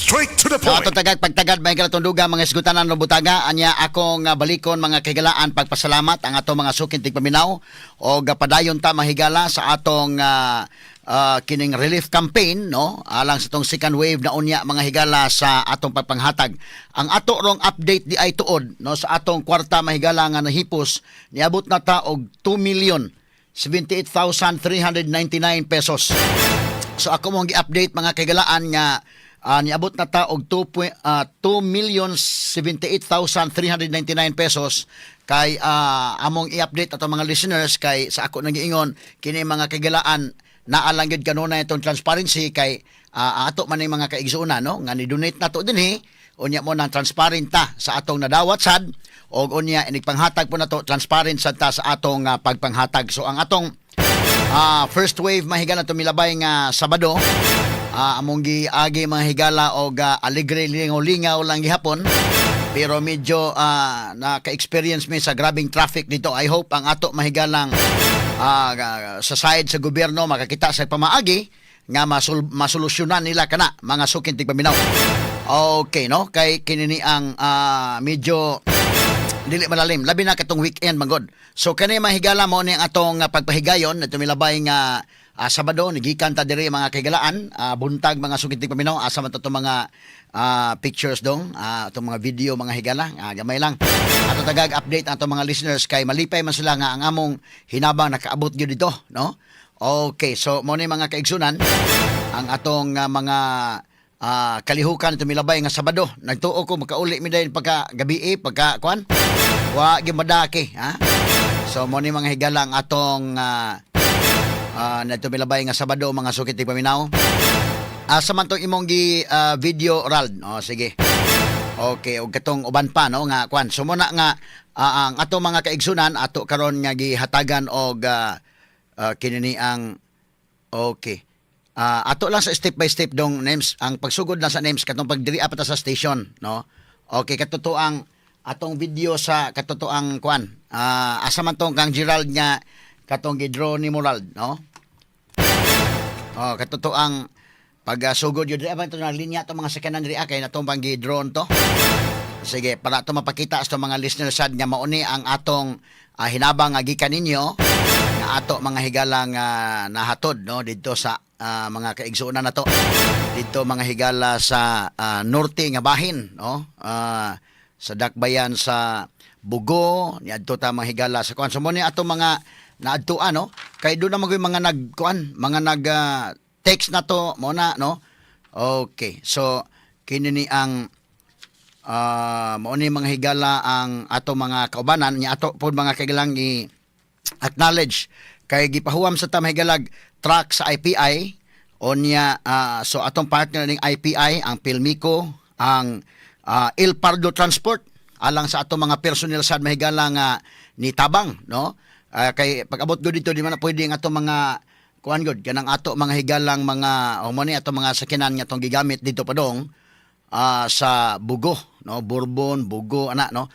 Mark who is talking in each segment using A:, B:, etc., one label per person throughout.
A: Straight to the
B: So
A: point.
B: ato tagad pagtagad may kalatunduga mga isgutanan no butaga anya akong balikon mga kagalaan pagpasalamat ang ato mga sukin tigpaminaw o padayon ta mahigala sa atong kining relief campaign no alang sa tong second wave na unya mga higala sa atong pagpanghatag. Ang ato rong update di ay tuod no sa atong kwarta mahigala nga nahipos niabot na ta og 2,078,399 pesos. So ako mong gi-update mga kagalaan nga niabot na ta og 2,078,399 pesos kay among i-update ato mga listeners kay sa ako nang giingon kini mga kagalaan naalang gyud kanunay itong transparency kay ato man yung mga kaigsuuna no nga ni-donate nato dinhi unya mo nang transparent ta sa atong nadawat sad og unya inigpanghatag po nato transparent sad ta sa atong pagpanghatag. So ang atong first wave mahigala tumilabay nga Sabado among giagi mga higala og alegre lingaw-lingaw lang gihapon pero medyo naka-experience mi sa grabing traffic dito. I hope ang ato mahigalang sa side sa gobyerno makakita sa pamaagi nga masolusyonan nila kana mga sukin tigpaminaw. Okay no kay kinini ang medyo dili malalim labi na katong weekend magod. So kani mahigala mo ni ang atong pagpahigayon na tumilabay nga Sabado nigikan ta diri mga kagalaan buntag mga sukin tigpaminaw asa man to mga pictures dong atong mga video mga higala gamay lang ato tagag update ato mga listeners kay malipay man sila nga ang among hinabang nakaabot gyud dito no. Okay so mo ni mga kaigsunan ang atong mga kalihukan tumilabay nga Sabado nagtuo ko makauli mi dayon pagka gabi pagka kuan wa gyud madaki ha. So mo ni mga higala ang atong na tumilabay nga Sabado mga sukit tigpaminaw. Samantong imong gi video Rald. Sige. Okay, og katong uban pa no nga kwan. So muna nga ang ato mga kaigsunan ato karon nga gihatagan og kinini ang okay. Ato lang sa step by step dong names ang pagsugod na sa names katong pagdiri pa ta sa station no. Okay, katotoang atong video sa katotoang kwan. Asa man tong kang Gerald nga katong gidraw ni Morald no. Katotoang pag-sugod yun, ito na linya itong mga sakyanan diri kay natong pang drone to. Sige, para ito mapakita sa mga listeners sad nga mauni ang atong hinabang nga gikan ninyo nga ato mga higalang nahatod no dito sa mga kaigsuonan nato. Dito mga higala sa norte nga bahin no. Sa dakbayan sa Bugo, niadto ta mga higala sa kuan. So mo ni ato mga naadtuan no kay do na magoy mga nagkuan mga text na to mo na no. Okay so kini ni ang mo ni mga higala ang ato mga kaubanan nya ato pod mga kailang i acknowledge kay gipahuwam sa ta mahigalag truck sa IPI onya so atong partner ning IPI ang Pilmico ang El Pardo Transport alang sa atong mga personnel sad mahigala nga ni tabang no. Kay pag-abot go dito di man na pwede ang ato mga kuan god kanang ato mga higalang mga ni ato mga sakyanan nga tong gigamit dito padong sa Bugo no Bourbon Bugo ana no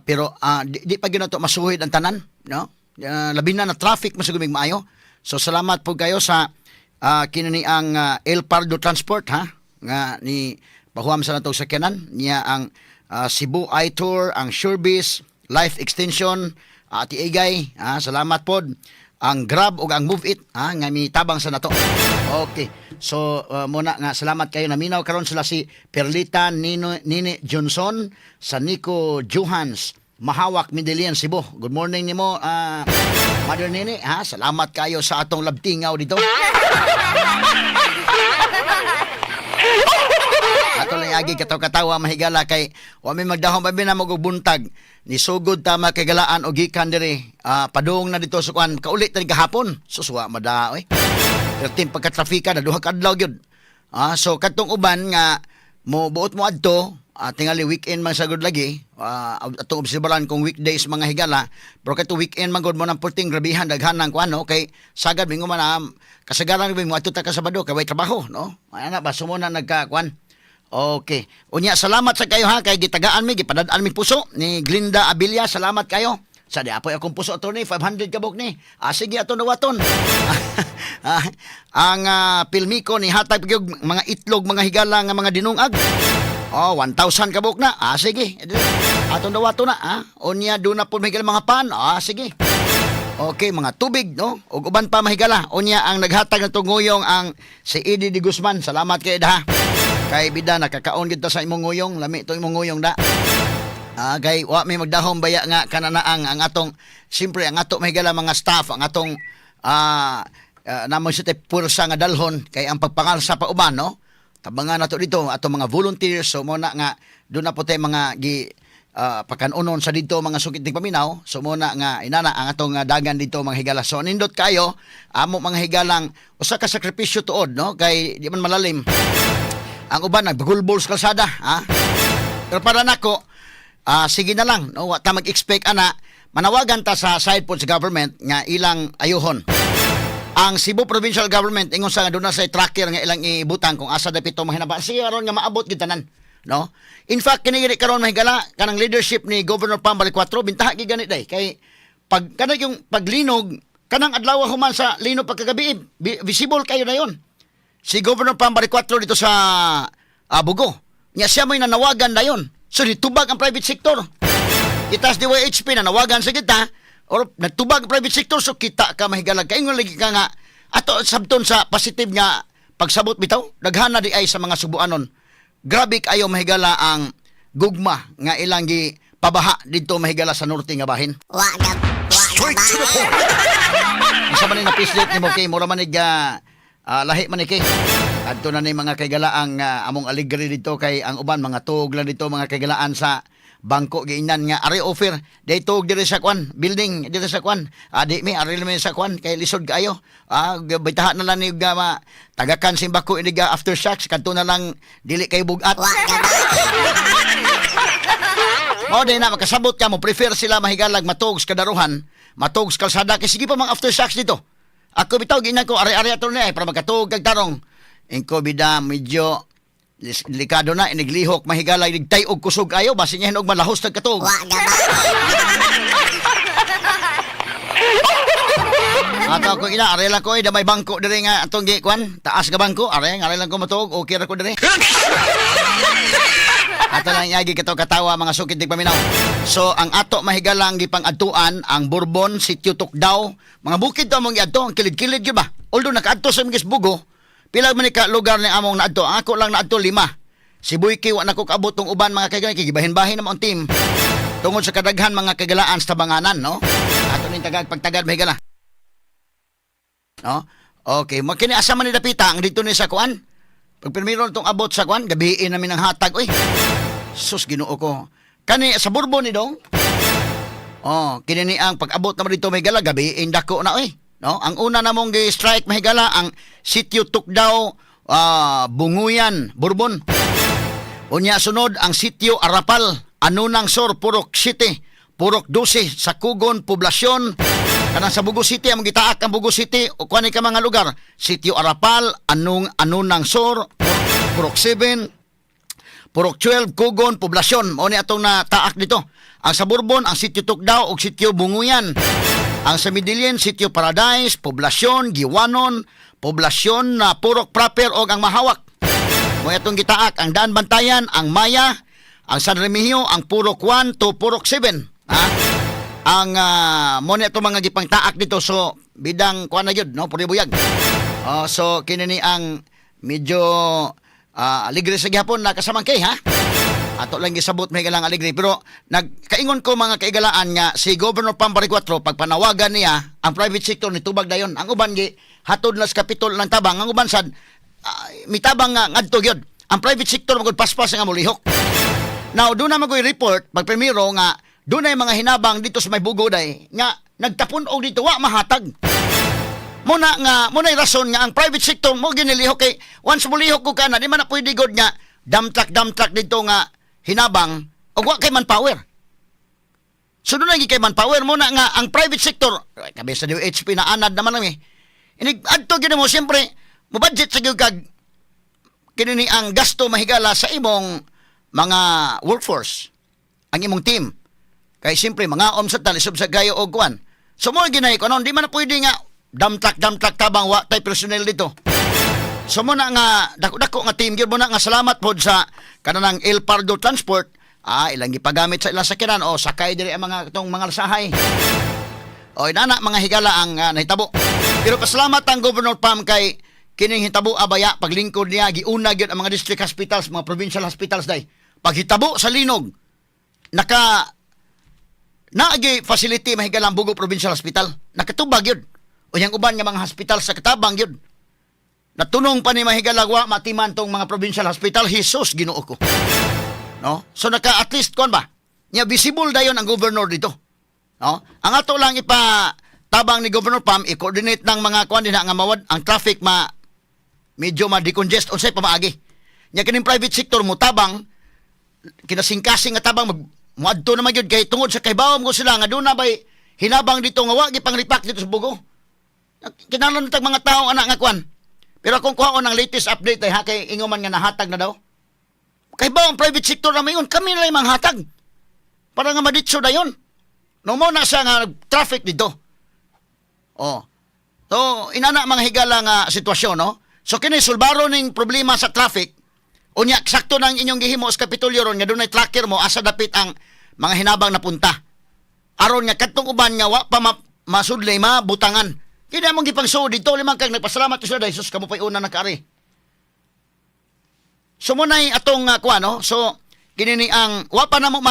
B: pero di pa gyud nato masuhid ang tanan no labi na traffic masugumig maayo. So salamat po kayo sa kinani ang El Pardo Transport ha nga ni pahuam sa natong sakyanan niya ang Cebu iTour ang Surebis Life Extension Ati Egay, salamat pod. Ang Grab o ang Move It, nga mitabang sa nato. Okay. So, muna nga, salamat kayo. Naminaw karon sila si Perlita Nini Johnson, sa Nico Johans, Mahawak, Mindelian, Cebu. Good morning nimo, Mother Nini. Salamat kayo sa atong labtingaw dito. Ato lang agi katawa mahigala kay wa may magdahom pa na magubuntag ni sugod ta makagalaan og gikan diri padung na dito sa kuan kaulit ta gahapon suswa mada oy pertin pagka-trafika na duha ka adlaw gyud so katong uban nga mo buot mo adto tingali weekend man sagud lagi atong obserbaran kung weekdays mga higala pero kato weekend man gud mo nang puting grabihan daghan nang kuan no kay sagad mingo man kasagaran mo adto ta ka Sabado kay way trabaho no ana ba sumuna nagka kuan. Okay. Unya, salamat sa kayo ha. Kay gitagaan mi, gipadadaan mi puso ni Glinda Abilia. Salamat kayo. Sa di apoy akong puso to ni 500 kabok ni. Sige ato nawaton. Ang Pilmico ni hatag gyud mga itlog, mga higala nga mga dinungag. 1,000 kabuk na. Sige. Atong dawato na. Unya do na po mahigala mga pan. Sige. Okay, mga tubig, no? Ug uban pa mahigala. Unya ang naghatag na tunguyong ang si Eddie de Guzman. Salamat kay Ida. Kay bida nakakaon gid ta sa imong nguyong, lami to imong nguyong da. Kay wa may magdahom baya nga kananaang ang atong siyempre ang ato mahigala mga staff, ang atong namon sa pursa nga dalhon kay ang pagpangal sa pauban, no? Tabangan nato dito atong mga volunteers, so mo na nga do na po tay mga pagkanunon sa dito mga sukit ng paminaw, so muna nga inana ang atong dagan dito mga higala. So nindot kayo amo mga higalang usa ka sakripisyo tuod, no, kay di man malalim ang uban nagbagulbol sa kalsada, pero para nako sige na lang, no, wa ta mag-expect ana manawagan ta sa side po sa government nga ilang ayuhon. Ang Cebu Provincial Government ingon sa nga doon na sa tracker nga ilang ibutang kung asa dapito mahinaba sige aron nga maabot gid tanan, no? In fact kini karon mahigala kanang leadership ni Governor Pam Balikwato bintaha gid ganit day kay pag kanang yung paglinog kanang adlaw human sa linog pagkagabi visible kayo na yon. Si Governor Pam Balikwato dito sa Bugo nya siya may nanawagan dayon, so ditubag ang private sector. Itas DYHP nanawagan sa kita or nagtubag ang private sector, so kita ka mahigalag kay ingon lagi ka nga ato sabton sa positive nga pagsabot bitaw daghana di ay sa mga subuanon. Grabe kayo mahigala ang gugma nga ilang gi pabaha dito mahigala sa norte nga bahin. Straight to the point. Isa man na pislit ni mo kay mura manig lahi man kay. Adto na ni mga kaygalaang among aligri dito kay ang uban mga tuog lang dito mga kaygalaan sa bangko giinan nga ari offer day tuog diri sa kwan building diri sa kwan di mi ari mi sa kwan kay lisod kayo bitaha na lang ni tagakan simbako ini aftershocks kadto na lang dili kay bugat. Day na makasabot ka mo prefer sila mahigalag matuog sa kadaruhan matuog sa kalsada kay sige pa mga aftershocks dito. Ako bitaw ginan ko ari-ari ato ni para magatuog kag tarong ingko bida medyo delikado na iniglihok mahigalay nigtay og kusog ayo basin niya og malahos tagkatog. Ato ko ina are lang ko may bangko diri nga atong gikwan taas nga bangko are lang ko matug okay ra ko diri. Ato lang yagi katawa mga sukit dig paminaw. So ang ato mahigalang gipang adtuan ang Bourbon, Sitio Tukdaw, mga bukid to among giadto ang kilid-kilid gyud ba. Although nakaadto sa mga Bugo pila man ka lugar ni among naadto. Ako lang naadto 5. Si Buyki wa nako kaabot tong uban mga kagalan kay gibahin-bahin na mo ang team. Tungod sa kadaghan mga kagalaan sa tabanganan, no? Ato ning pagtagad mahigala. No? Okay, makini asa man ni dapita ang dito ni sa kuan. Pag pirmiro tong abot sa kuan, gabiin namin ang hatag oy. Sus Ginoo ko. Kani sa Bourbon ni dong. Kini ni ang pag-abot naman dito mahigala gabiin dako na oy. No, ang una namong gi-strike mahigala ang Sitio Tukdaw, Bunguyan, Bourbon. Unya sunod ang Sitio Arapal, Anunang Sur, Purok City, Purok 12, Sakugon, Poblasyon. Kanang sa Bugo City among gitaak ang Bugo City o kuani ka mga lugar, Sitio Arapal, Anunang Sur, Purok 7, Purok 12, Kugon, Poblasyon. Mao ni atong nataak dito. Ang sa Bourbon ang Sitio Tukdaw ug Sitio Bunguyan. Ang sa Midilien, Sitio Paradise, Poblasyon, Giwanon, Poblasyon na Purok Proper o ang Mahawak. Mo itong gitaak, ang Daan Bantayan, ang Maya, ang San Remigio, ang Purok 1 to Purok 7. Ang mo itong mga gipang taak dito, so bidang kuan na yun, no? Puribuyag. So kinini ang medyo aligre sa gihapon na kasamang kay, ha? Ato lang gisabot may galang aligre pero nagkaingon ko mga kaigalaan nga si Governor Pam Balikwato pagpanawagan niya ang private sector ni tubag dayon ang uban gi hatod na sa kapitol ng tabang ang uban sad mitabang nga ngadto gyud ang private sector magud paspas nga molihok. Now do na magoy report pag primero nga do na mga hinabang dito sa may Bugo day nga nagtapon og dito wa mahatag. Muna rason nga ang private sector mo ginilihok kay once molihok ko kana di man na pwede god nga damtrak dito nga hinabang o wa kay manpower. So doon lagi kay manpower mo na nga ang private sector kabi sa DOHP na anad naman nami. Inig adto gyud mo siyempre mo budget sa gyud kag kini ang gasto mahigala sa imong mga workforce ang imong team. Kay siyempre mga sa talisod sa gayo og kuan. So mo ginay ko non di man na pwede nga damtrak tabang wa tay personnel dito. So mo na nga dako-dako nga team gyud mo na nga salamat pod sa kanang El Pardo Transport. Ilang gipagamit sa ilang sakyanan o sakay diri ang mga itong mga lasahay. O inana mga higala ang nahitabo. Pero pasalamat ang Governor Pam kay kining hitabo abaya paglingkod niya giuna gyud ang mga district hospitals, mga provincial hospitals day. Paghitabo sa linog naagi facility mahigala ang Bugo Provincial Hospital. Nakatubag yun. O yung uban nga mga hospital sa katabang yun. Natunong pa ni mahigalagwa matiman tong mga provincial hospital. Jesus, Ginoo ko. No? So at least kon ba? Nya visible dayon ang governor dito. No? Ang ato lang tabang ni Governor Pam i-coordinate ng mga kuan din nga mawad ang traffic medyo ma-decongest unsay pamaagi. Nya kining private sector mo tabang kinasingkasing nga tabang muadto na magyud kay tungod sa kaybawom ko sila nga doon na bay hinabang dito nga wa gipanglipak dito sa Bugo. Kinahanglan tag mga tao anak nga kuan. Pero kung kuhaon ang latest update ay kay ingon man nga nahatag na daw. Kaybawom private sector na mayon kami na lang hatag. Para nga maditso dayon. No mo na siya nga traffic dito. Oh. So inana mga higala nga sitwasyon no. So kini sulbaro ning problema sa traffic. Unya sakto nang inyong gihimo sa Kapitolyo ron nga dunay tracker mo asa dapit ang mga hinabang na punta. Aron nga kadtong uban nga wa pa masudlay mabutangan. Kini among gipangsuod dito limang kag nagpasalamat to sila Jesus kamo pay una nakari. So mo nay atong kuan no. So kini ni ang wa pa namo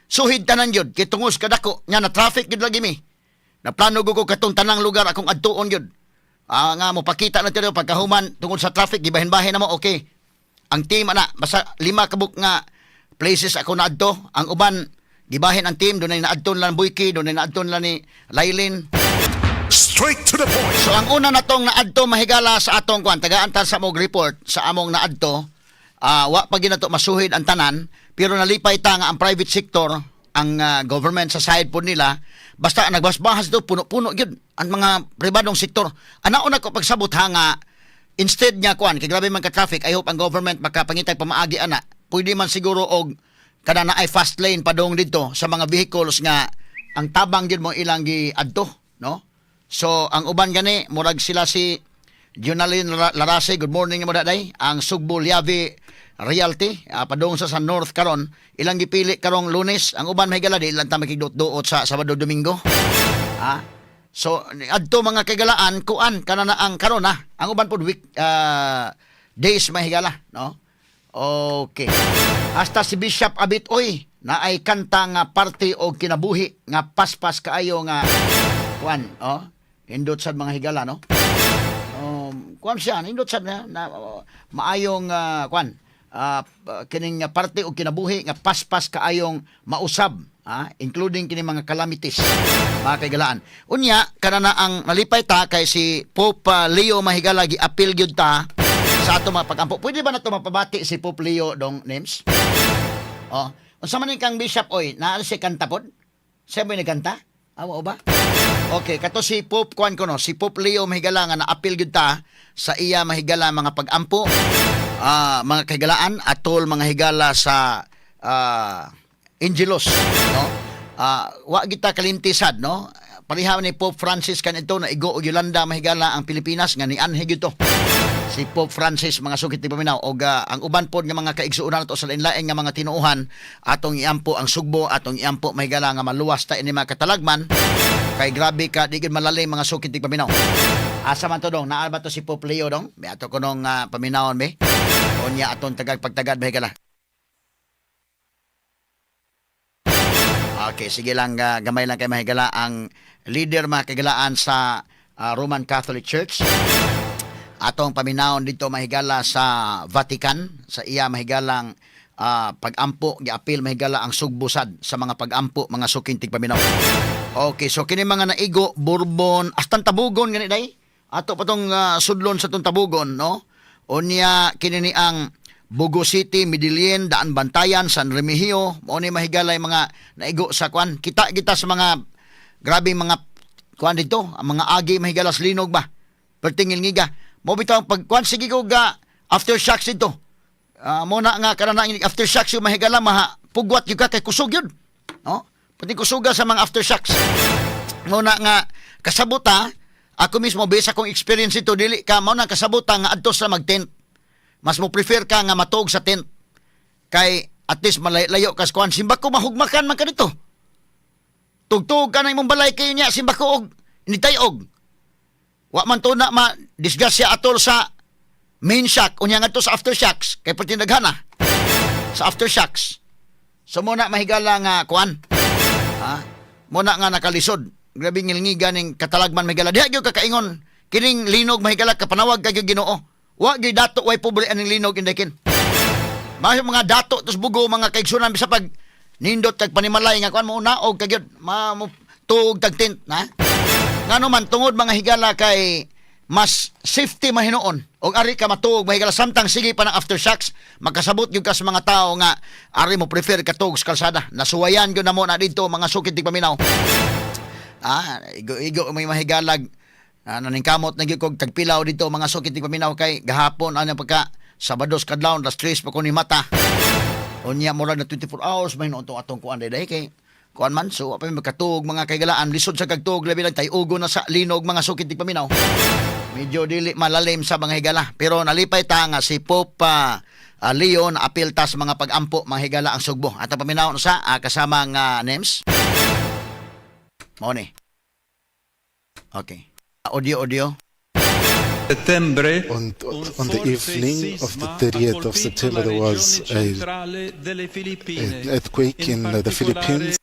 B: suhid tanan gyud kay tungos kadako nya na traffic gyud lagi mi. Na plano ko katong tanang lugar akong adtuon gyud. Nga mo pakita na tiro pagkahuman tungod sa traffic gibahin-bahin na mo okay. Ang team basta 5 kabuk nga places ako naadto. Ang uban gibahin ang team dunay naadton lang Buyki, dunay naadton lang ni Lailin.
A: Straight to the point.
B: So ang una natong naadto mahigala sa atong kuan tagaan sa mog report sa among naadto wa pa ginato masuhid ang tanan pero nalipay ta nga ang private sector ang government sa side po nila basta nagbasbahas do puno-puno gyud ang mga pribadong sektor. Ana-una ko pagsabot nga instead niya kuan kay grabe man ka traffic I hope ang government makapangitag pamaagi ana. Pwede man siguro og kada na ay fast lane padong dito sa mga vehicles nga ang tabang gyud mo ilang giadto no. So ang uban gani murag sila si Junalyn Larase, good morning mo daday. Ang Sugbo Liavi Realty padung sa North karon ilang gipili karong Lunes. Ang uban mahigala di ilang ta makigduot-duot sa Sabado Domingo. So adto mga kagalaan kuan kana na ang karon ang uban pod week days mahigala no. Okay. Hasta si Bishop Abit oy na ay kanta nga parte og kinabuhi nga paspas kaayo nga kuan indot sad mga higala no. Kuan siya indot sad na maayong kuan kining parte og kinabuhi nga paspas kaayong mausab including kini mga calamities mga kaigalaan. Unya kana na ang nalipay ta kay si Pope Leo mahigala gi-appeal gyud ta sa ato mga pagampo. Pwede ba nato mapabati si Pope Leo dong names? Unsa man kang bishop oy naa si kanta pod? Siya ba nagkanta? Amo ba? Okay, kato si Pope kuan ko no, si Pope Leo mahigala nga na-appeal gyud ta sa iya mahigala mga pagampo mga kahigalaan atol mga higala sa Angelos no. Wa kita kalintisad no. Pareha ni Pope Francis kanito na igo og Yolanda mahigala ang Pilipinas nga ni anhe gyud to. Si Pope Francis mga sukit ni paminaw og ang uban pod nga mga kaigsuonan nato sa lain-lain nga mga tinuuhan atong iampo ang Sugbo atong iampo mahigala nga maluwas ta ini mga katalagman kay grabe ka di gid malalim mga sukit ni paminaw. Asa man to dong naa ba to si Pope Leo dong? May ato kunong paminawon be. Unya aton tagag pagtagad mahigala. Okay, sige lang gamay lang kay mahigala ang leader mga kagalaan sa Roman Catholic Church. Atong paminawon dito mahigala sa Vatican sa iya mahigalang pagampo gi-appeal mahigala ang sugbusad sa mga pagampo mga sukintig paminaw. Okay, so kini mga naigo Bourbon astan Tabugon gani day. Ato pa tong sudlon sa tong Tabugon no. Unya kini ni ang Bugo City, Medellin, Daan Bantayan, San Remigio, mao ni mahigalay mga naigo sa kwan. Kita sa mga grabe mga kwan dito, ang mga agi mahigalas linog ba. Pertingil ngiga. Mo bitaw pag kwan sige ko aftershocks dito. Mo na nga kana aftershocks yung mahigala pugwat yung kay kusog yun. No? Pati kusuga sa mga aftershocks. Mo na nga kasabuta Ako mismo based akong experience ito dili ka mao nang kasabutan nga adto sa mag-tent. Mas mo prefer ka nga matuog sa tent kay at least malayo ka sa kuan. Simba ko mahugmakan man ka dito. Tugtog ka na imong balay kayo niya simba ko og initayog. Wa man to na disgrasya atol sa main shock unya nga to sa aftershocks kay patindaghana sa aftershocks. So mo na mahigala nga kuan. Ha? Mo na nga nakalisod. Grabe ngilngiga ning katalagman mahigala. Diha gyud kakaingon kining linog mahigala kapanawag kay Ginoo. Wa gyud dato way pobre aning linog indekin. Mga dato tos bugo mga kaigsunan bisa pag nindot kag panimalay nga kuan mo naog kay gyud tuog tag tent na. Ngano man tungod mga higala kay mas safety mahinoon og ari ka matuog mahigala samtang sige pa ng aftershocks magkasabot gyud ka sa mga tao nga ari mo prefer katog sa kalsada nasuwayan gyud namo na dito mga sukit tig paminaw igo may mahigalag naningkamot na gyud kog tagpilaw dito mga sukit tig paminaw kay gahapon ano pagka Sabados kadlaw las 3 pa ko ni mata unya mura na 24 hours may noon atong kuan day kay kuan man so apa magkatug mga kaygalaan lisod sa kagtug labi lang tay ugo na sa linog mga sukit tig paminaw. Medyo dili malalim sa mga higala. Pero nalipay ta nga si Pope Leon apil ta sa mga pag-ampo mga higala ang sugbo. At ang paminaw sa kasama nga names. Mone. Okay. Audio.
C: Settembre,
D: On the evening of the 30th of September, there was an earthquake in the Philippines,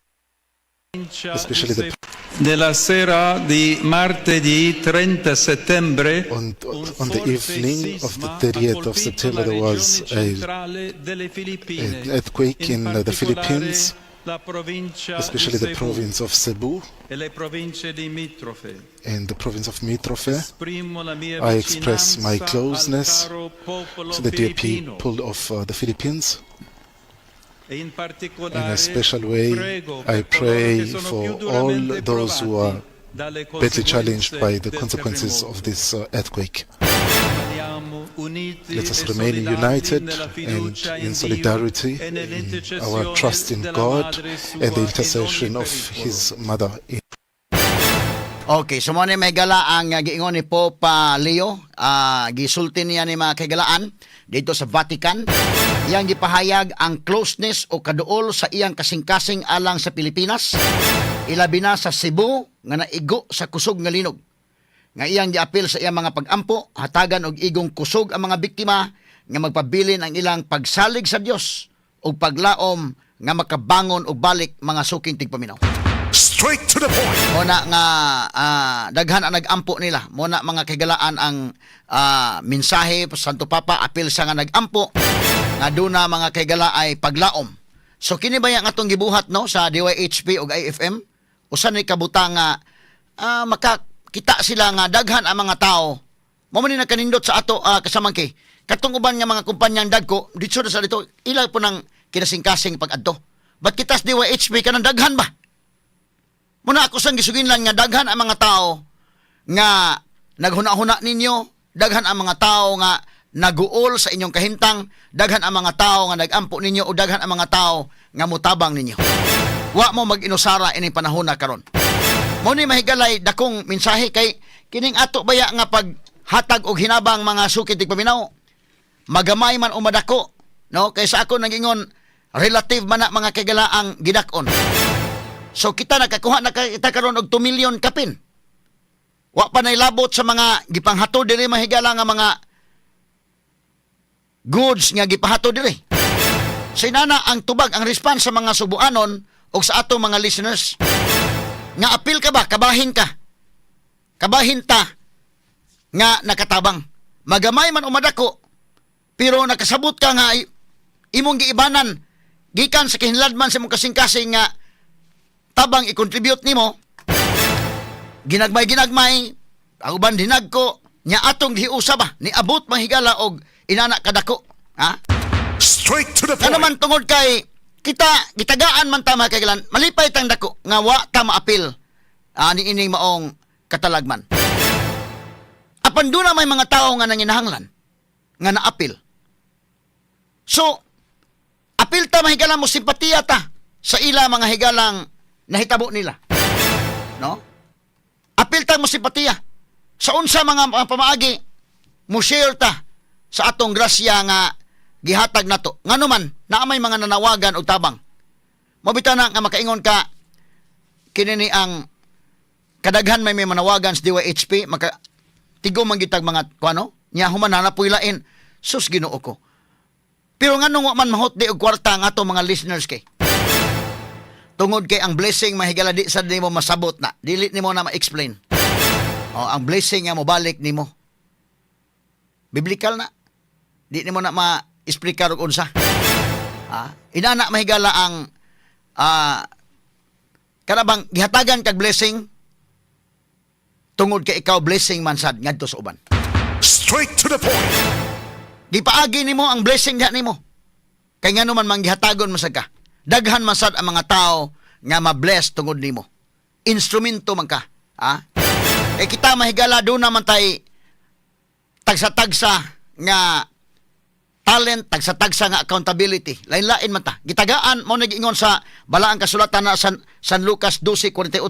D: especially
C: nella sera di martedì 30 settembre,
D: on the evening of the 30th of September, there was an earthquake in the Philippines, especially the province of Cebu
C: e le province limitrofe.
D: and the province of Mitrofe. I express my closeness to the dear people of the Philippines. In a special way, I pray for all those who are badly challenged by the consequences of this earthquake. Let us remain united and in solidarity in our trust in God and the intercession of His Mother.
B: Okay, so mo ni may gala ang giingon ni Pope Leo, gisulti niya ni mga kagalaan dito sa Vatican. Iyang gipahayag ang closeness o kaduol sa iyang kasing-kasing alang sa Pilipinas. Ilabi na sa Cebu nga naigo sa kusog nga linog. Nga iyang giapil sa iyang mga pag-ampo, hatagan og igong kusog ang mga biktima nga magpabilin ang ilang pagsalig sa Dios ug paglaom nga makabangon og balik mga suking tigpaminaw.
A: Straight to the point.
B: Muna nga daghan ang nag-ampo nila. Muna mga kagalaan ang mensahe Santo Papa apil sa nga nag-ampo nga duna mga kagala ay paglaom. So kini ba yang atong gibuhat no sa DYHP ug IFM? Usa ni kabutang nga makakita sila nga daghan ang mga tao. Mao man ni nagkanindot sa ato kasamangki. Katong uban nga mga kumpanyang dagko dito sa dito ila po nang kinasing-kasing pag-adto. Ba't kitas DYHP kanang daghan ba? Muna ako sang gisuginlan nga daghan ang mga tao nga naghuna-huna ninyo, daghan ang mga tao nga naguol sa inyong kahintang, daghan ang mga tao nga nagampo ninyo o daghan ang mga tao nga mutabang ninyo. Wa mo mag-inusara ini panahon na karon. Mo ni mahigalay dakong mensahe kay kining ato baya nga paghatag og hinabang mga sukid tig paminaw. Magamay man o madako, no? Kaysa ako nagingon relative man na mga kagalaang gidakon. So kita nakakuha na kita karon og 2 million kapin. Wa pa nailabot sa mga gipanghatod diri mahigala nga mga goods nga gipahatod diri. Sinana ang tubag ang response sa mga Subuanon o sa atong mga listeners. Nga apil ka ba? Kabahin ka. Kabahin ta nga nakatabang. Magamay man umadako pero nakasabot ka nga imong giibanan gikan sa kinladman sa imong kasing-kasing nga tabang i-contribute nimo ginagmay ang uban dinag ko nya atong giusa ba ni abot mahigala og inana kadako ha
A: Straight to the point.
B: ano man tungod kay kita gitagaan man tama kay galan malipay tang dako nga wa ta maapil ni ining maong katalagman apan duna may mga tao nga nanginahanglan nga naapil so apil ta mahigala mo simpatiya ta sa ila mga higalang nahitabo nila. No? Apil ta mo simpatiya. Sa unsa mga pamaagi, mo share ta sa atong grasya nga gihatag nato. Ngano man naa may mga nanawagan og tabang. Mabita na nga makaingon ka kini ni ang kadaghan may manawagan sa DYHP maka tigo man gitag mga kuano nya human hanapoy lain sus Ginoo ko. Pero ngano wa man mahot di og kwarta nga ato mga listeners kay. Tungod kay ang blessing mahigala di sad nimo masabot na. Dili nimo na ma-explain. O ang blessing nga mobalik nimo. Biblical na. Di nimo na ma-explicar og unsa. Inana mahigala ang kanabang gihatagan kag blessing tungod kay ikaw blessing man sad ngadto sa uban.
A: Straight to the point.
B: Gipaagi nimo ang blessing diha nimo. Kay ngano man manggihatagon masad ka. Daghan masad ang mga tao nga ma-bless tungod nimo. Instrumento man ka, kita mahigala do naman tay tagsa-tagsa nga talent, tagsa-tagsa nga accountability. Lain-lain man ta. Gitagaan mo nagingon sa balaang kasulatan na San Lucas 12:48.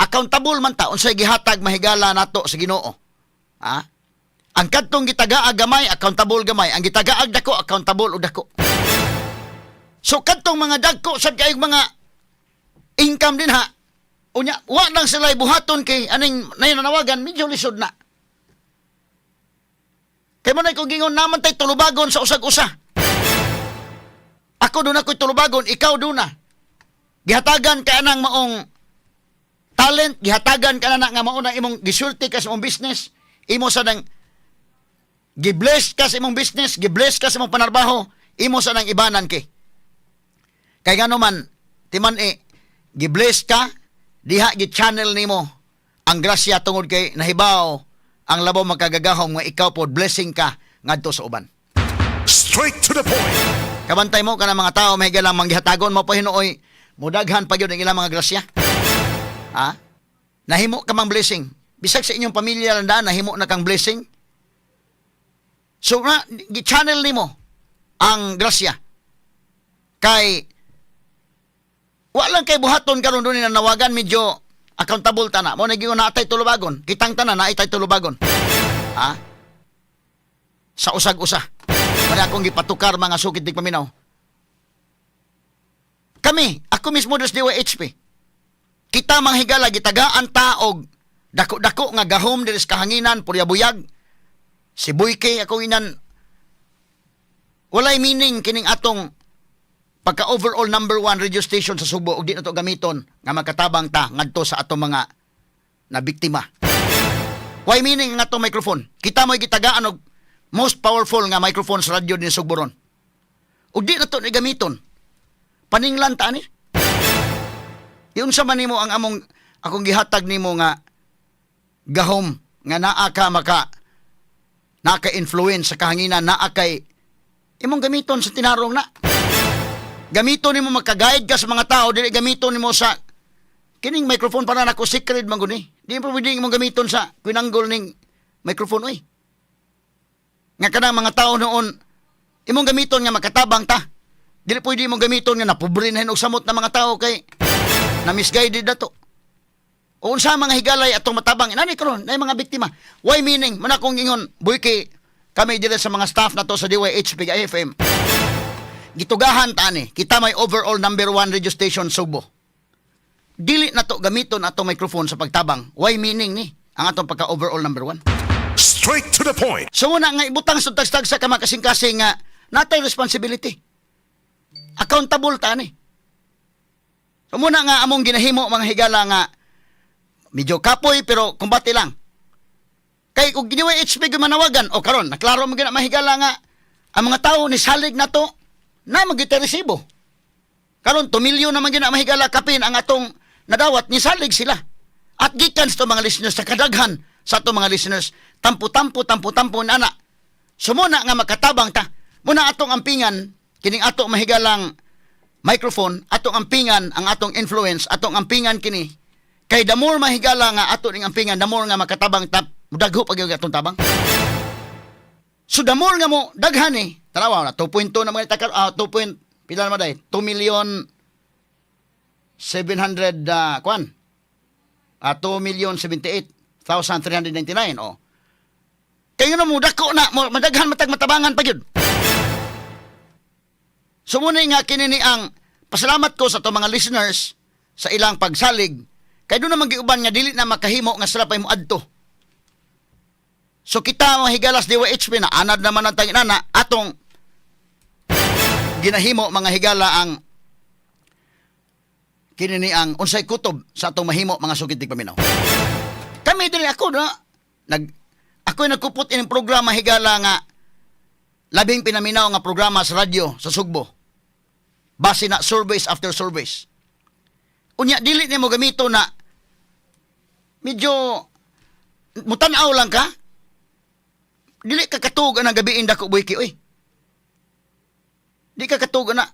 B: Accountable man ta unsay gihatag mahigala nato sa Ginoo. Ang kadtong gitagaag gamay, accountable gamay. Ang gitagaag dako, accountable o dako. So kadtong mga dagko sad kay mga income din ha. Unya, wa lang sila buhaton kay aning nanawagan medyo lisod na. Kay mo na kung gingon naman tay tulubagon sa usag-usa. Ako doon ako'y tulubagon, ikaw doon na. Gihatagan ka nang maong talent, gihatagan ka na nga maong imong gisulti ka sa imong business, imo sa nang gibless ka sa imong business, gibless ka sa imong panarbaho, imo sa nang ibanan kay. Kay gano man, timan gibless ka, diha gi-channel nimo ang grasya tungod kay nahibaw ang labaw magkagagahom nga ikaw pod blessing ka ngadto sa uban.
A: Straight to the point.
B: Kabantay mo ka ng mga tao may galang manggihatagon mo pa hinuoy mudaghan pa gyud ang ilang mga grasya. Nahimo ka mang blessing. Bisag sa inyong pamilya lang daan nahimo na kang blessing. So na gi-channel nimo ang grasya. Kay wala kay buhaton karon doon na nawagan medyo accountable ta na. Mo nagingon na atay tulubagon. Kitang tanan na itay tulubagon. Sa usag-usa. Wala akong gipatukar mga sukit dig paminaw. Kami, ako mismo dos DYHP. Kita manghigala gitagaan ta og dako-dako nga gahom diri sa kahanginan puryabuyag. Si Buyke ako inan walay meaning kining atong pagka overall number 1 radio station sa Subo ug di na to gamiton nga magkatabang ta ngadto sa atong mga nabiktima. Why meaning nga atong microphone? Kita mo'y gitagaan og most powerful nga microphone sa radio din sa Sugboron. Ug di na to ni gamiton. Paninglan ta ni. Yung sa man nimo ang akong gihatag nimo nga gahom nga naa ka naka-influence sa kahanginan naa kay imong gamiton sa tinarong na. Gamiton nimo magka-guide ka sa mga tao, dili gamiton nimo sa kining microphone para nako secret man guni. Di mo pwedeng imong gamiton sa pinanggol ning microphone oy. Nga kanang mga tao noon imong gamiton nga makatabang ta. Dili pwede imong gamiton nga napobre na og samot na mga tao kay na misguided dato. O unsa mga higalay atong matabang inani karon nay mga biktima. Why meaning man akong ingon Buyke kami diri sa mga staff nato sa DYHP FM. Gitugahan ta ni kita may overall number 1 radio station Subo. Dili na to gamiton atong microphone sa pagtabang. Why meaning ni ang atong pagka overall number 1.
A: Straight to the point.
B: So muna nga ibutang sa tagstag sa kamakasing-kasing nga natay responsibility. Accountable ta ni. So muna nga among ginahimo mga higala nga medyo kapoy pero kumbati lang. Kay kung giniwa HP manawagan o karon naklaro mo gina mahigala nga ang mga tao ni salig na to na magiteresibo. Karon 2 milyon naman gina mahigala kapin ang atong nadawat ni salig sila. At gikan sa mga listeners sa kadaghan sa atong mga listeners tampo na. Sumuna nga makatabang ta. Muna atong ampingan kining ato mahigalang microphone, atong ampingan ang atong influence, atong ampingan kini. Kay the more mahigala nga ato ning ampingan, the more nga makatabang tap, dagho pag atong tabang. So the more nga mo daghan ni, tanawa na 2.2 na mga takar 2. Pila naman day? 2 million 700 2 million 78 1,399, oh. Kaya nga mo, dako na, madaghan matag matabangan pa yun. So muna nga kinini ang pasalamat ko sa to mga listeners sa ilang pagsalig, kaya doon naman giuban nga dili na makahimo nga sila pa mo adto. So kita mga higalas DYHP na anad naman ang tanginana atong ginahimo mga higala ang kinini ang unsay kutob sa atong mahimo mga sukitig paminaw. Kami dili ako na ako'y nagkupot ining programa higala nga labing pinaminaw nga programa sa radyo sa Sugbo. Base na surveys after surveys. Unya dili nimo gamito na medyo mutanaw lang ka. Dili ka katug ang gabiin dako buhiki oy. Di ka katug na.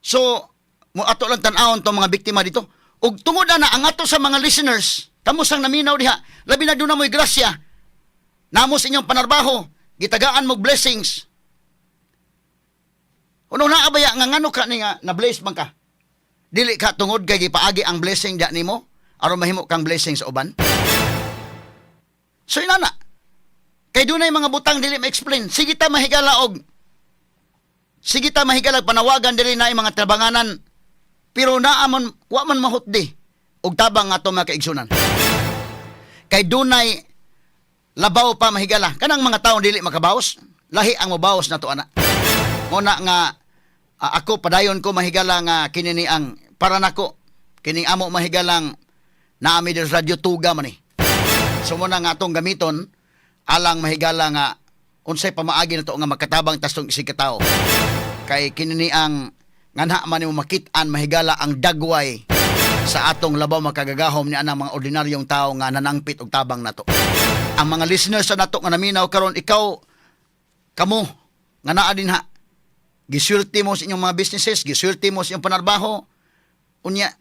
B: So mo ato lang tan-awon tong mga biktima dito. Ug tungod na ang ato sa mga listeners, kamo sang naminaw diha, labi na dunay mo'y grasya. Namos inyong panarbaho, gitagaan mo blessings. Uno na abaya nga ngano ka ni nga na bless man ka. Dili ka tungod kay gipaagi ang blessing da nimo aron mahimo kang blessing sa uban. So inana. Kay dunay mga butang dili ma-explain. Sige ta mahigala og panawagan dili na mga trabanganan. Pero naamon wa man mahutdi og tabang ato mga kaigsunan. Kay dunay labaw pa mahigala. Kanang mga tawo dili makabawas, lahi ang mobawas na to ana. Muna nga ako padayon ko mahigala nga kinini ang para nako kining amo mahigalang naami sa radyo tuga man ni. So muna nga atong gamiton alang mahigala nga unsay pamaagi na to nga makatabang tastong isig katao. Kay kinini ang nganha man nimo makit-an mahigala ang dagway sa atong labaw makagagahom ni anang mga ordinaryong tao nga nanangpit og tabang nato. Ang mga listeners sa nato nga naminaw karon ikaw kamo nga naa din ha. Gisulti mo sa inyong mga businesses, gisulti mo sa inyong panarbaho. Unya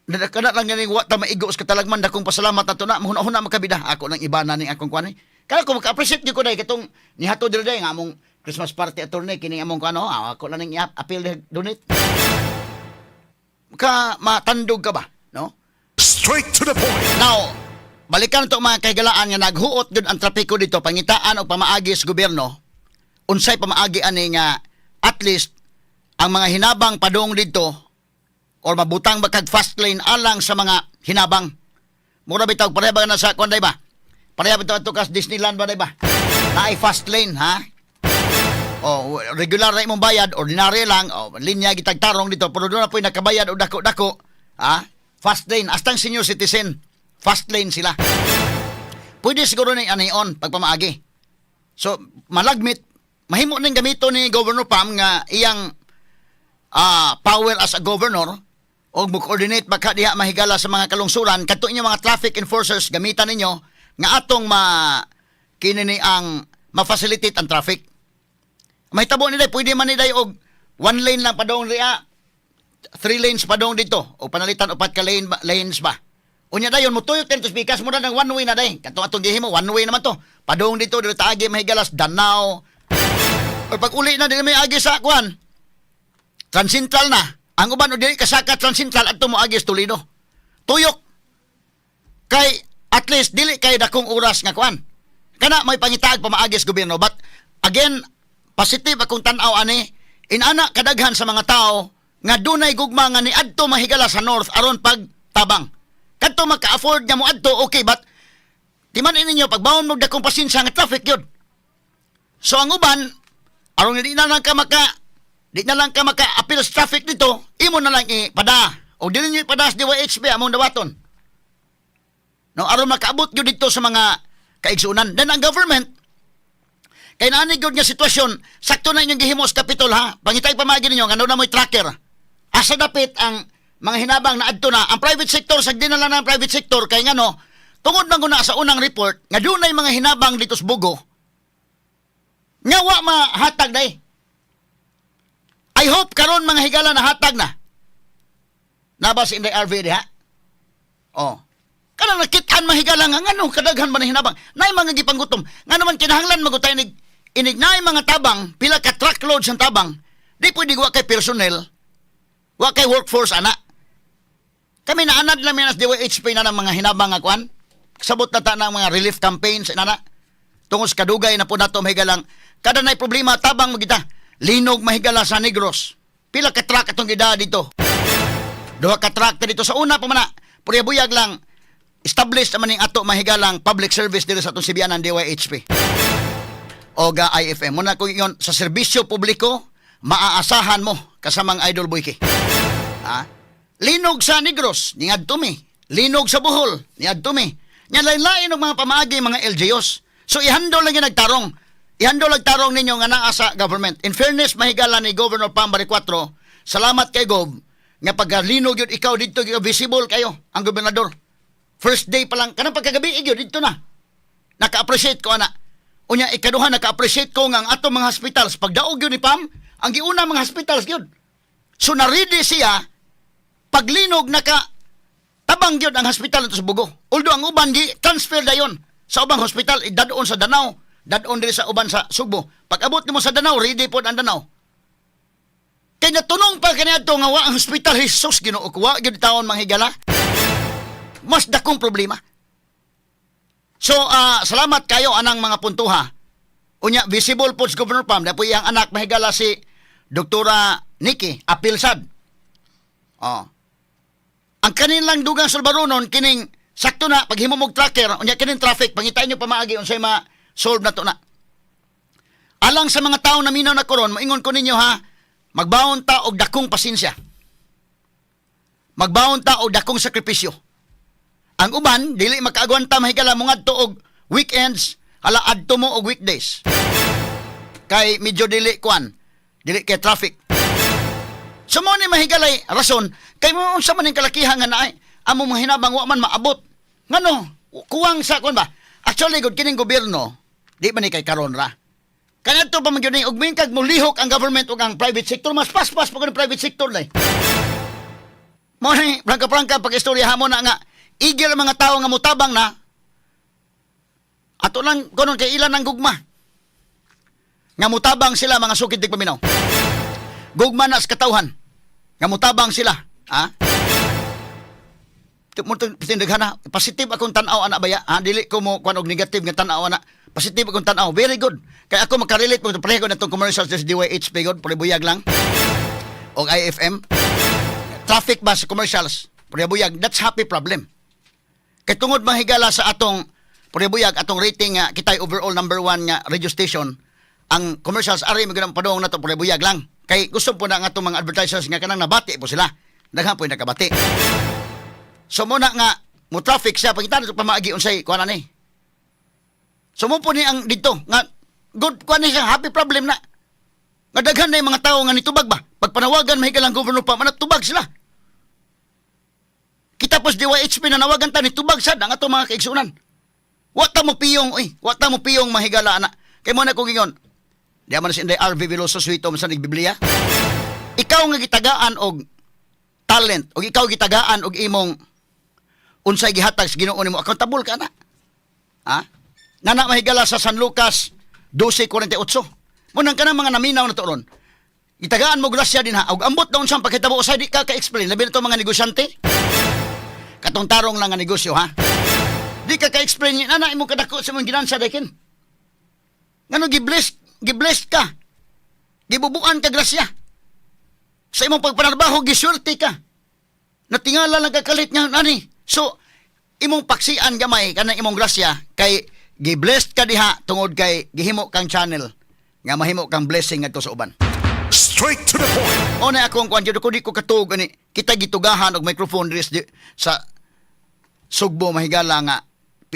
B: kada lang ganing wa ta maigo sa katalagman dakong pasalamat nato na mahuna-huna makabida ako nang iba na ning akong kuan. Kaya ko maka-appreciate gyud ko dai katong nihato diri dai nga among Christmas party attorney kini among kuno ako lang ning appeal donate. Ka matandog ka ba, no?
A: Straight to the point.
B: Now, balikan to mga kahigalaan nga naghuot gyud ang trapiko dito pangitaan og pamaagi sa gobyerno. Unsay pamaagi ani nga at least ang mga hinabang padung dito or mabutang bakag fast lane alang sa mga hinabang. Mura bitaw pareha ba na sa kuan day ba? Pareha bitaw to kas Disneyland ba day ba? Naay fast lane ha? O regular na imong bayad, ordinary lang, o linya gitagtarong dito pero doon na po'y nakabayad o dako-dako, ha? Fast lane, astang senior citizen, fast lane sila. Pwede siguro ni anion pagpamaagi. So malagmit mahimo ning gamito ni Governor Pam nga iyang power as a governor o mo-coordinate baka diha mahigala sa mga kalungsuran kadto inyo mga traffic enforcers gamitan ninyo nga atong kinini ang ma-facilitate ang traffic. Mahitabo ni day pwede man ni day og one lane lang padong riya 3 lanes padong dito o panalitan upat ka lanes ba. Unya dayon mo tuyok dito speakers mo na ng one way na day. Kadto atong gihimo one way naman to. Padong dito dito agi mahigalas Danao. O pag uli na dili may agi sa kuan. Transcentral na. Ang uban o dili kasaka Transcentral adto mo agi sa Toledo. Tuyok. Kay at least dili kay dakong oras nga kuan. Kana may pangitaag pamaagi sa gobyerno but again positive akong tan-aw ani inana kadaghan sa mga tao nga dunay gugma nga ni adto mahigala sa north aron pagtabang. Kadto maka-afford nga mo adto okay but timan ninyo pagbawon mo dakong pasensya nga traffic yun. So ang uban aron di na lang ka maka-appeal sa traffic dito, imo na lang ipada. O dili niyo ipada sa DYHP among dawaton. No, aron makaabot gyud dito sa mga kaigsunan. Then ang government kay naani gyud nga sitwasyon, sakto na inyong gihimo sa Capitol ha. Pangitay pamagi ninyo ngano na mo'y tracker. Asa dapit ang mga hinabang na adto na ang private sector sagdi na lang ang private sector kay ngano tungod man guna sa unang report nga dunay mga hinabang dito sa Bugo. Nga wa mahatag day. I hope karon mga higala na hatag na. Nabas in the RV ha? Oh. Kana nakitaan mahigala nga ngano kadaghan man hinabang. Nay mga gipanggutom. Ngano man kinahanglan magutay inig nay mga tabang, pila ka truckload sa tabang. Di pwede wa kay personnel. Wa kay workforce ana. Kami naanad lang minas DYHP na ng mga hinabang nga kuan. sabot na ta ng mga relief campaigns inana. Tungod sa kadugay na po nato mahigalang kada nay problema tabang magita. Linog mahigala sa Negros. Pila ka truck atong gida dito. Duha ka truck dito sa una pa man na. Puriyabuyag lang established naman ning ato mahigalang public service dito sa atong Sibianan DYHP. O ga IFM. Muna kung yun, sa serbisyo publiko, maaasahan mo kasamang Idol Boyke. Ha? Linog sa Negros, ningad tumi. Linog sa Bohol, ningad tumi. Nya lain-lain ng mga pamaagi, mga LGUs. So ihandol lang yung nagtarong. Ihandol lang tarong ninyo nga naa sa government. In fairness, mahigala ni Governor Pambari 4, salamat kay Gov, nga pagkalinog yun, ikaw dito, visible kayo, ang gobernador. First day pa lang, kanang pagkagabi, yun, dito na. Naka-appreciate ko, ana. Unya, ikaduha, naka-appreciate ko nga ang ato mga hospitals. Pagdaog yun ni Pam, ang giuna mga hospitals yun. So, naridi siya, paglinog, tabang yun ang hospital ito sa Bugo. Although, ang uban, transfer na yun sa ubang hospital, dadoon sa Danao, dadoon din sa uban sa Subo. Pag abot mo sa Danao, ready po ang Danao. Kaya natunong pa kanya ito nga ang hospital, Jesus, Ginoo ko, wa, taon manghigala. Mas dakong problema. So, salamat kayo anang mga puntuha. Unya, visible po sa Governor Pam, na po iyang anak mahigala si Doktora Nikki Apilsad. Ang kanilang dugang salbaronon, kining sakto na, pag himumog tracker, unya kining traffic, pangitain nyo pamaagi, unsay ma-solve na to na. Alang sa mga tao na minaw na koron, maingon ko ninyo ha, magbaon ta og dakong pasensya. Magbaon ta og dakong sakripisyo. Ang uban, dili makaagwanta mahigala mo ngadto og weekends, hala adto mo og weekdays. Kay medyo dili dili kay traffic. So mo ni mahigalay rason, kay mo unsa man ning kalakihan nga naay, amo mga hinabang wa man maabot. Ngano, kuwang sa ba? Actually gud kining gobyerno, di man ni kay karon ra. Kanadto pa man gyud ni og mingkag mo lihok ang government ug ang private sector, mas paspas pa kun private sector lay. Mo ni prangka-prangka pag istorya mo na nga igil ang mga tao nga mutabang na ato lang kunon kay ilan ang gugma nga mutabang sila mga sukid tig paminaw. Gugma na sa katawhan nga mutabang sila, ha? Tindaghana, positive akong tanaw ana baya, ha? Dili ko mo kuan og negative nga tanaw ana. Positive akong tanaw, very good. Kaya ako makarelate mo pareho na itong commercials sa DYHP god, pulibuyag lang. O IFM. Traffic ba sa commercials? Pulibuyag, that's happy problem. Kay tungod mahigala sa atong pulibuyag, atong rating nga kitay overall number 1 nga radio station, ang commercials ari magandang padong na to pulibuyag lang. Kay gusto po na nga itong mga advertisers nga kanang nabati po sila. Daghan po yung nakabati. So muna nga, mo traffic siya, pagkita na pamaagi unsay kuha na ni. So mo po ni ang dito, nga good kuha na siya, happy problem na. Nga daghan na yung mga tao nga nitubag ba? Pag panawagan, mahigalang governor pa, manatubag sila. Kita po sa DYHP na nawagan ta, nitubag sad ang ato mga kaigsunan. Wata mo piyong, wata mo piyong mahigala na. Kaya mo na kong ingon, di man si Inday RV Veloso Suito sa nagbiblia. Ikaw nga gitagaan og talent, o ikaw gitagaan og imong unsay gihatag sa Ginoo nimo, accountable ka na. Ha? Nana mahigala sa San Lucas 12:48. Munang kanang mga naminaw na turon. Gitagaan mo grasya din ha. Og ambot daw unsang pagkitabo usay di ka ka-explain labi na to mga negosyante. Katong tarong lang nga negosyo ha. Di ka ka-explain ni ana imong kadako sa imong ginansa dakin. Ngano gibless ka. Gibubuan ka grasya. Sa imong pagpanarbaho gisulti ka. Natingala lang kakalit nga ani. So imong paksian gamay kanang imong grasya kay gi-blessed ka diha tungod kay gihimo kang channel nga mahimo kang blessing ngadto sa uban.
A: Straight to the point.
B: O na akong kuan ko di ko katug ani kita gitugahan og microphone diri sa Sugbo mahigala nga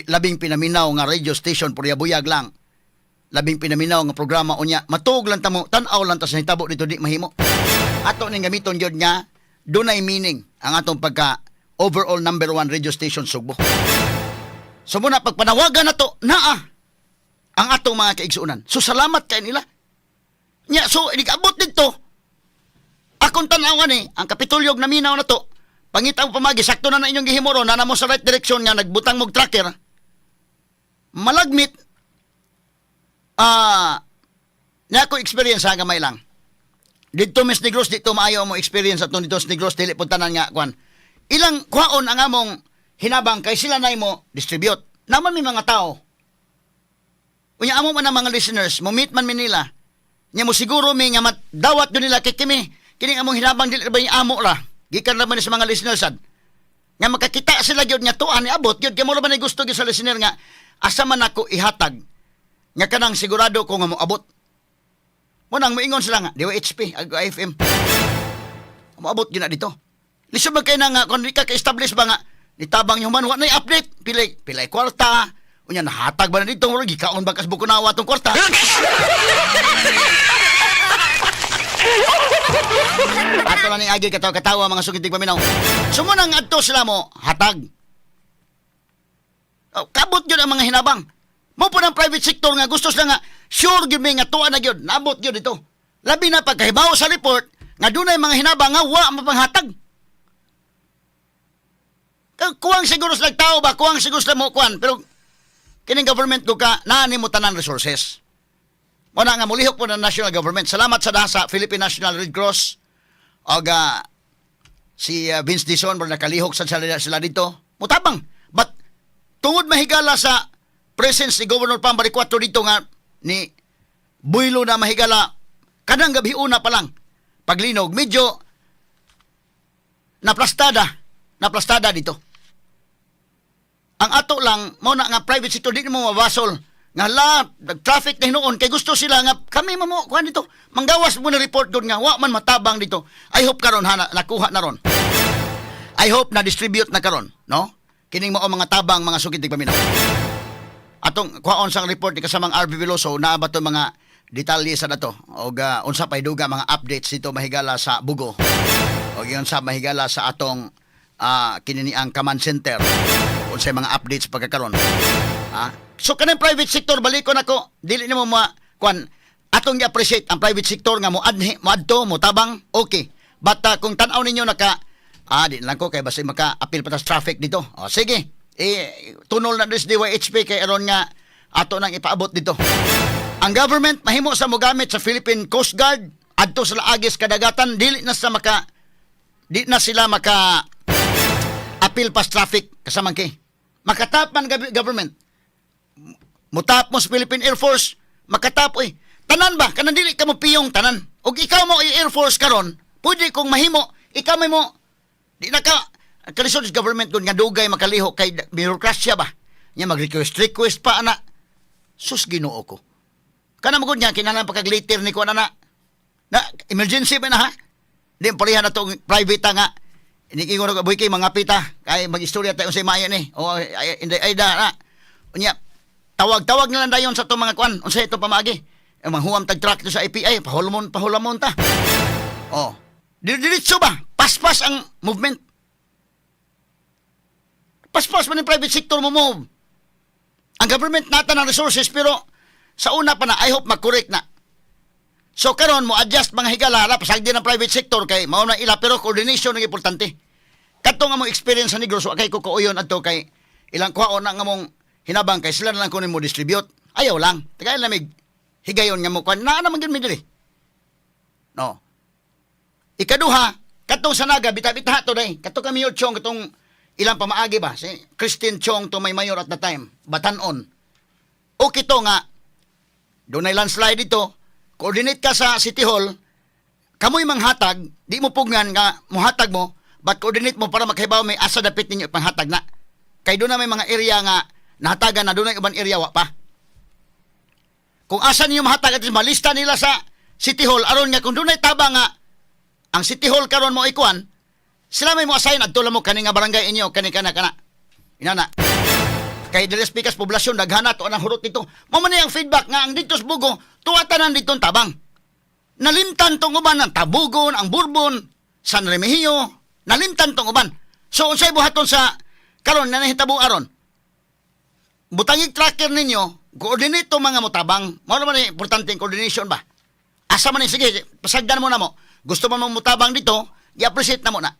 B: labing pinaminaw nga radio station puriyabuyag lang. Labing pinaminaw nga programa unya matug lang tamo tan-aw lang ta sa hitabo dito di mahimo. Ato ning gamiton gyud nga dunay meaning ang atong pagka overall number 1 radio station Sugbo. So muna pagpanawagan na to, ang atong mga kaigsuunan. So salamat kay nila. Nya, so inikabot dito, akong tanawan ang kapitulyog na minaw na to, pangitaw pamagi, sakto na inyong gihimoro, na mo sa right direction nga, nagbutang mong tracker, malagmit, niya ko experience ha, gamay lang. Dito Miss Negros, dito maayo mo experience at dito Miss Negros, dili puntanan nga, kwan. Ilang kwaon ang among hinabang kay sila na mo distribute. naman may mga tao. Unya amo man ang mga listeners, mo meet man nila. Nya mo siguro may nga dawat do nila kay kimi. Kini among hinabang dili ba yung amo ra. Gikan ra man sa mga listeners sad. Nga makakita sila gyud nga tuan ni abot gyud kay mo ra man gusto gyud sa listener nga asa man ako ihatag. Nga kanang sigurado ko nga mo abot. Mo nang moingon sila nga DWHP ag IFM. Mo abot gyud na dito. Lisod man kay na nga kun di ka ka-establish ba nga nitabang yung man wa na update pilay kwarta. Unya nahatag ba na dito mo gikaon ba kas bukunawa tong kwarta. Ato lang agi katawa mga sugitig paminaw. Sumunang adto sila mo hatag. Oh, kabot gyud ang mga hinabang. Mo po ng private sector nga gusto sila nga sure gyud may nga tuwa na gyud, nabot gyud ito. Labi na pagkahibaw sa report nga dunay mga hinabang nga wa mapanghatag. Kuwang siguro sila tao ba, kuwang siguro sila mo kuwan, pero kining government ko ka naani mo tanan resources. Muna nga mulihok po ng national government. Salamat sa daha sa Philippine National Red Cross o si Vince Dizon mo nakalihok sa sila dito. Mutabang. But tungod mahigala sa presence ni Governor Pambari 4 dito nga ni Builo na mahigala kanang gabi una pa lang paglinog medyo naplastada dito. Ang ato lang mo na nga private sector di mo mabasol nga traffic na hinuon kay gusto sila nga kami mo kuan dito manggawas mo na report doon nga wa man matabang dito. I hope karon nakuha na ron. I hope na distribute na karon, no? Kining mao mga tabang mga sugitig paminaw. Atong kuhaon sang report ni kasamang RV Veloso na ba to mga detalye sa dato og unsa pay duga mga updates dito mahigala sa Bugo. Og yun sa mahigala sa atong kinini ang command center unsay mga updates pagkakaron. So kanang private sector balikon ako dili nimo kuan atong i-appreciate ang private sector nga mo adto mo tabang okay. But kung tan-aw ninyo di lang ko kay basta maka-appeal pa sa traffic dito. Sige. Tunol na dis DYHP kay aron nga ato nang ipaabot dito. Ang government mahimo sa mogamit sa Philippine Coast Guard adto sa laagis kadagatan dili na sila maka appeal pas traffic kasamang kay makatap man government mutap mo sa Philippine Air Force makatap tanan ba kanang dili ka mo piyong tanan og ikaw mo Air Force karon pwede kung mahimo ikaw may mo di na ka kalisod sa government kun nga dugay makaliho kay bureaucracia ba nya mag-request pa ana sus Ginoo ko kana mo gud nya kinahanglan pagka-later ni ko na emergency ba na ha di parihan na tong private nga hindi ko na boy kay mga pita kay mag-istorya tayo sa maya ni o ay na unya tawag na lang dayon sa to mga kwan unsa ito pamagi ang mga huwam tag truck to sa API pahulamon ta diretso ba paspas ang movement paspas man yung private sector mo move ang government nata ng resources pero sa una pa na I hope mag-correct na so karon mo adjust mga higala pasagdi ng private sector kay mao na ila pero coordination ang importante kadto nga mo experience sa Negros kay ko kuuyon adto kay ilang kuhaon na nga mong hinabang kay sila na lang kunin mo distribute ayaw lang tagay lamig higayon nga mo kuan na naman gyud mi diri no ikaduha kadtong sa Naga bita-bita to day kadto kami yung chong katong ilang pamaagi ba si Christine Chong to may mayor at the time Batanon okay to nga dunay landslide dito coordinate ka sa City Hall kamoy manghatag di mo pugnan nga muhatag mo but coordinate mo para makahibaw may asa dapit ninyo panghatag na kay doon na may mga area nga nahatagan na doon na ibang area wa pa kung asa ninyo mahatag at malista nila sa City Hall aron nga kung doon ay taba nga ang City Hall karon mo ikuan sila may mo assign adto lang mo kani nga barangay inyo kani kana inana kay dili speakers poblasyon daghana to anang hurot dito mo man ang feedback nga ang dito sa Bugo tuwatanan dito tabang nalimtan tong uban ng Tabugon ang Bourbon San Remigio nalimtan tong uban so unsay buhaton sa karon na nahitabo aron butangig tracker ninyo coordinate to mga motabang mao naman importante ang coordination ba asa man sige pasagdan mo na mo gusto mo mutabang dito i-appreciate na mo na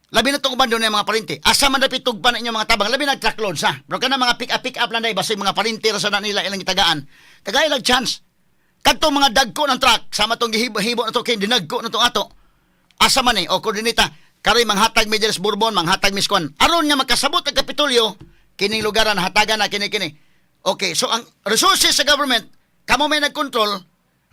B: labi na itong uban doon yung mga parinti. Asa man napitog pa na inyong mga tabang. Labi na truckload sa. Pero ka na mga pick up lang na basta yung mga parinti sa na nila ilang itagaan. Tagay lang chance. Kadto mga dagko ng truck. Sama itong gihibo na ito kay dinagko na itong ato. Asa man o koordinita. Karoy manghatag Medias Bourbon, manghatag Miskwan. Aron nga magkasabot ang Kapitolyo, kining lugaran hatagan na kini. Okay, so ang resources sa government, kamo may nagkontrol,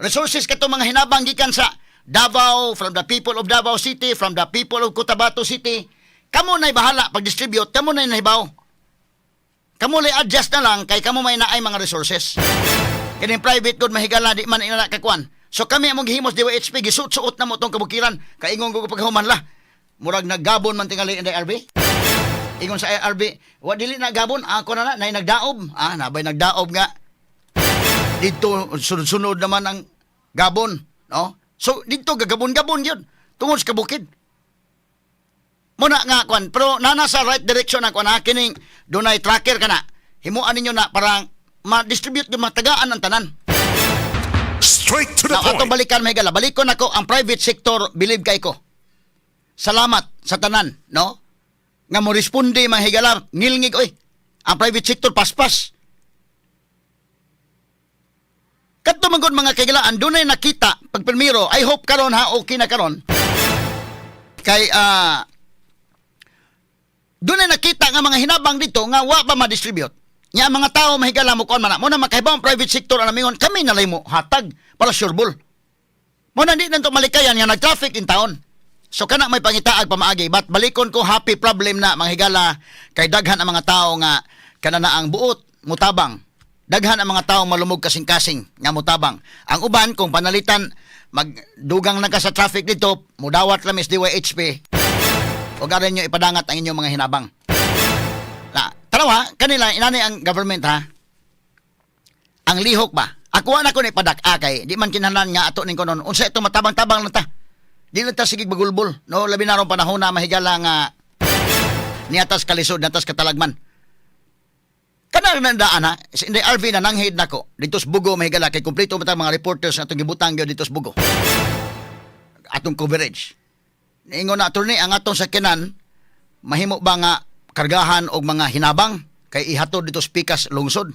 B: resources kato mga hinabang gikan sa Davao, from the people of Davao City, from the people of Cotabato City, kamo na'y bahala pag-distribute, kamo na'y nahibaw. Kamo na'y adjust na lang kay kamo may naay mga resources. Kining private good mahigala di man ina kakuan. So kami among gihimos DYHP gisuot-suot na mo tong kabukiran kay ingon ko paghuman la. Murag naggabon man tingali in the IRB. Ingon sa IRB, wa dili na gabon, ako na nay nagdaob. Nabay nagdaob nga. Dito sunod-sunod naman ang gabon, no? So dito gagabon-gabon yun tungod sa kabukid. Muna nga kwan, pero nana sa right direction na kwan kining dunay tracker kana. Himuan ninyo na parang ma-distribute yung mga tagaan ng tanan.
A: Straight to the
B: Now, ato
A: point.
B: balikan mahigala. Balikon ako ang private sector, believe kay ko. Salamat sa tanan, no? Nga mo responde mahigala, ngilngig oy. Ang private sector paspas. Kadto man gud mga kaigalaan, dunay nakita pag primero, I hope karon ha okay na karon. Kay dunay nakita nga mga hinabang dito nga wa pa ma-distribute. Nya mga tao mahigala mo kon man mo na makahibaw ang private sector ana mingon kami nalay mo hatag para sureball. Mo na di nanto malikayan nga nag-traffic in town. So kana may pangitaag pamaagi but balikon ko happy problem na mga higala kay daghan ang mga tao nga kana na ang buot mutabang. Daghan ang mga tao malumog kasing-kasing nga mutabang. Ang uban kung panalitan magdugang na ka sa traffic dito, mudawat lang is DYHP. O garan nyo ipadangat ang inyong mga hinabang. Tarawa, kanila, inani ang government ha. Ang lihok ba? Ako na ko na ipadak-a kay, di man kinahanglan nga ato ning konon. Unsa ito matabang-tabang na ta. Di na ta sigig bagulbol. No, labi na ron panahon na mahigala nga niatas kalisod, niatas katalagman. Kana nandaan ha, in the RV na nanghid nako. Dito sa Bugo mahigala kay kompleto matang mga reporters atong gibutang gyud dito sa Bugo. Atong coverage. Ingon na attorney ang atong sakyanan mahimo ba nga kargahan og mga hinabang kay ihatod dito sa Pikas lungsod.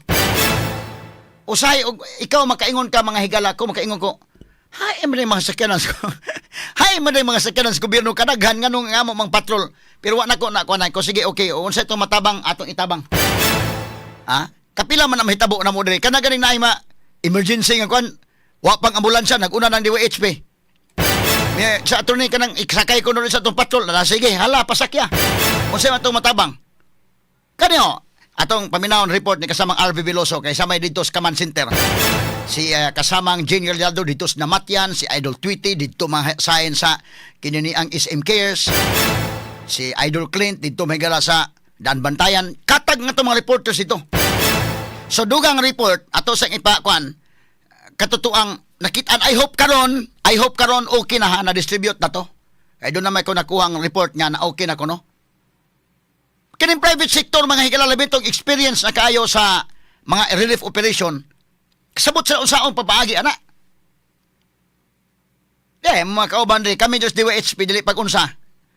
B: Usahay og ikaw makaingon ka mga higala ko makaingon ko. Hay man mga sakyanan ko. Hay man mga sakyanan sa gobyerno kadaghan nganong nga mo mang patrol. Pero wa nako na ko sige okay unsa itong matabang atong itabang. Kapila man ang mahitabo na mo diri kana ganing naay ma emergency nga kwan wa pang ambulansya naguna ng DYHP. Sa attorney kanang ikasakay ko na rin sa itong patrol. Sige, hala, pasakya. Kung sa'yo itong matabang. Kanyo, atong paminahon report ni kasamang RV Veloso kay samay dito sa Command Center. Si kasamang General Yaldo dito sa Namatyan, si Idol Tweety dito masahin sa kinini ang SM Cares. Si Idol Clint dito may gala sa Dan Bantayan. Katag nga itong mga reporters ito. So, dugang report, ato sa ipakwan, katutuang nakitaan, I hope karon okay na ha, na-distribute na to. Ay doon naman ko nakuha ang report nga na okay na ko, no? Kining private sector, mga higalalabin itong experience na kaayo sa mga relief operation, kasabot sa unsaong papaagi, ana. Mga kauban rin, kami just DYHP, dili pag-unsa.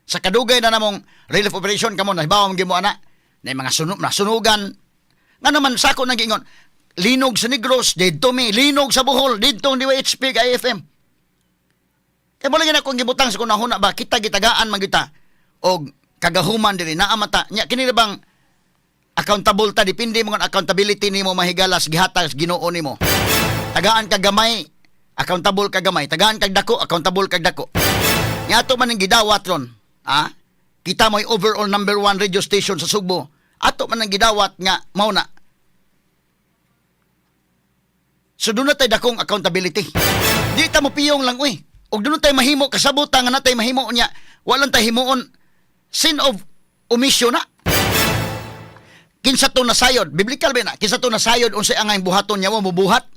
B: Sa kadugay na namong relief operation, kamo na, hibawa mong gimo, ana, na mga sunugan. Nga naman, sako nang gingon, linog sa Negros, dito mi, linog sa Bohol, dito ang DYHP ka AFM. Kaya mo lang akong gibutang sa kunahon na ba, kita gitagaan man kita, o kagahuman diri na amata. Nya, kini bang accountable ta, dipindi mo ng accountability ni mo mahigalas, gihatas, ginoo ni mo. Tagaan ka gamay, accountable ka gamay. Tagaan ka dako, accountable ka dako. Nya, ato man ang gidawat ron, kita mo overall number 1 radio station sa Sugbo, ato man ang gidawat nga, mauna. So doon na tayo dakong accountability. Di ta mo piyong lang, uy. O doon tayo mahimo, kasabutan nga na tayo mahimo niya. Walang tayo himuon. Sin of omission na. Kinsa to nasayod. Biblical ba na? Kinsa to nasayod, unsay ang buhaton niya mo, mubuhat.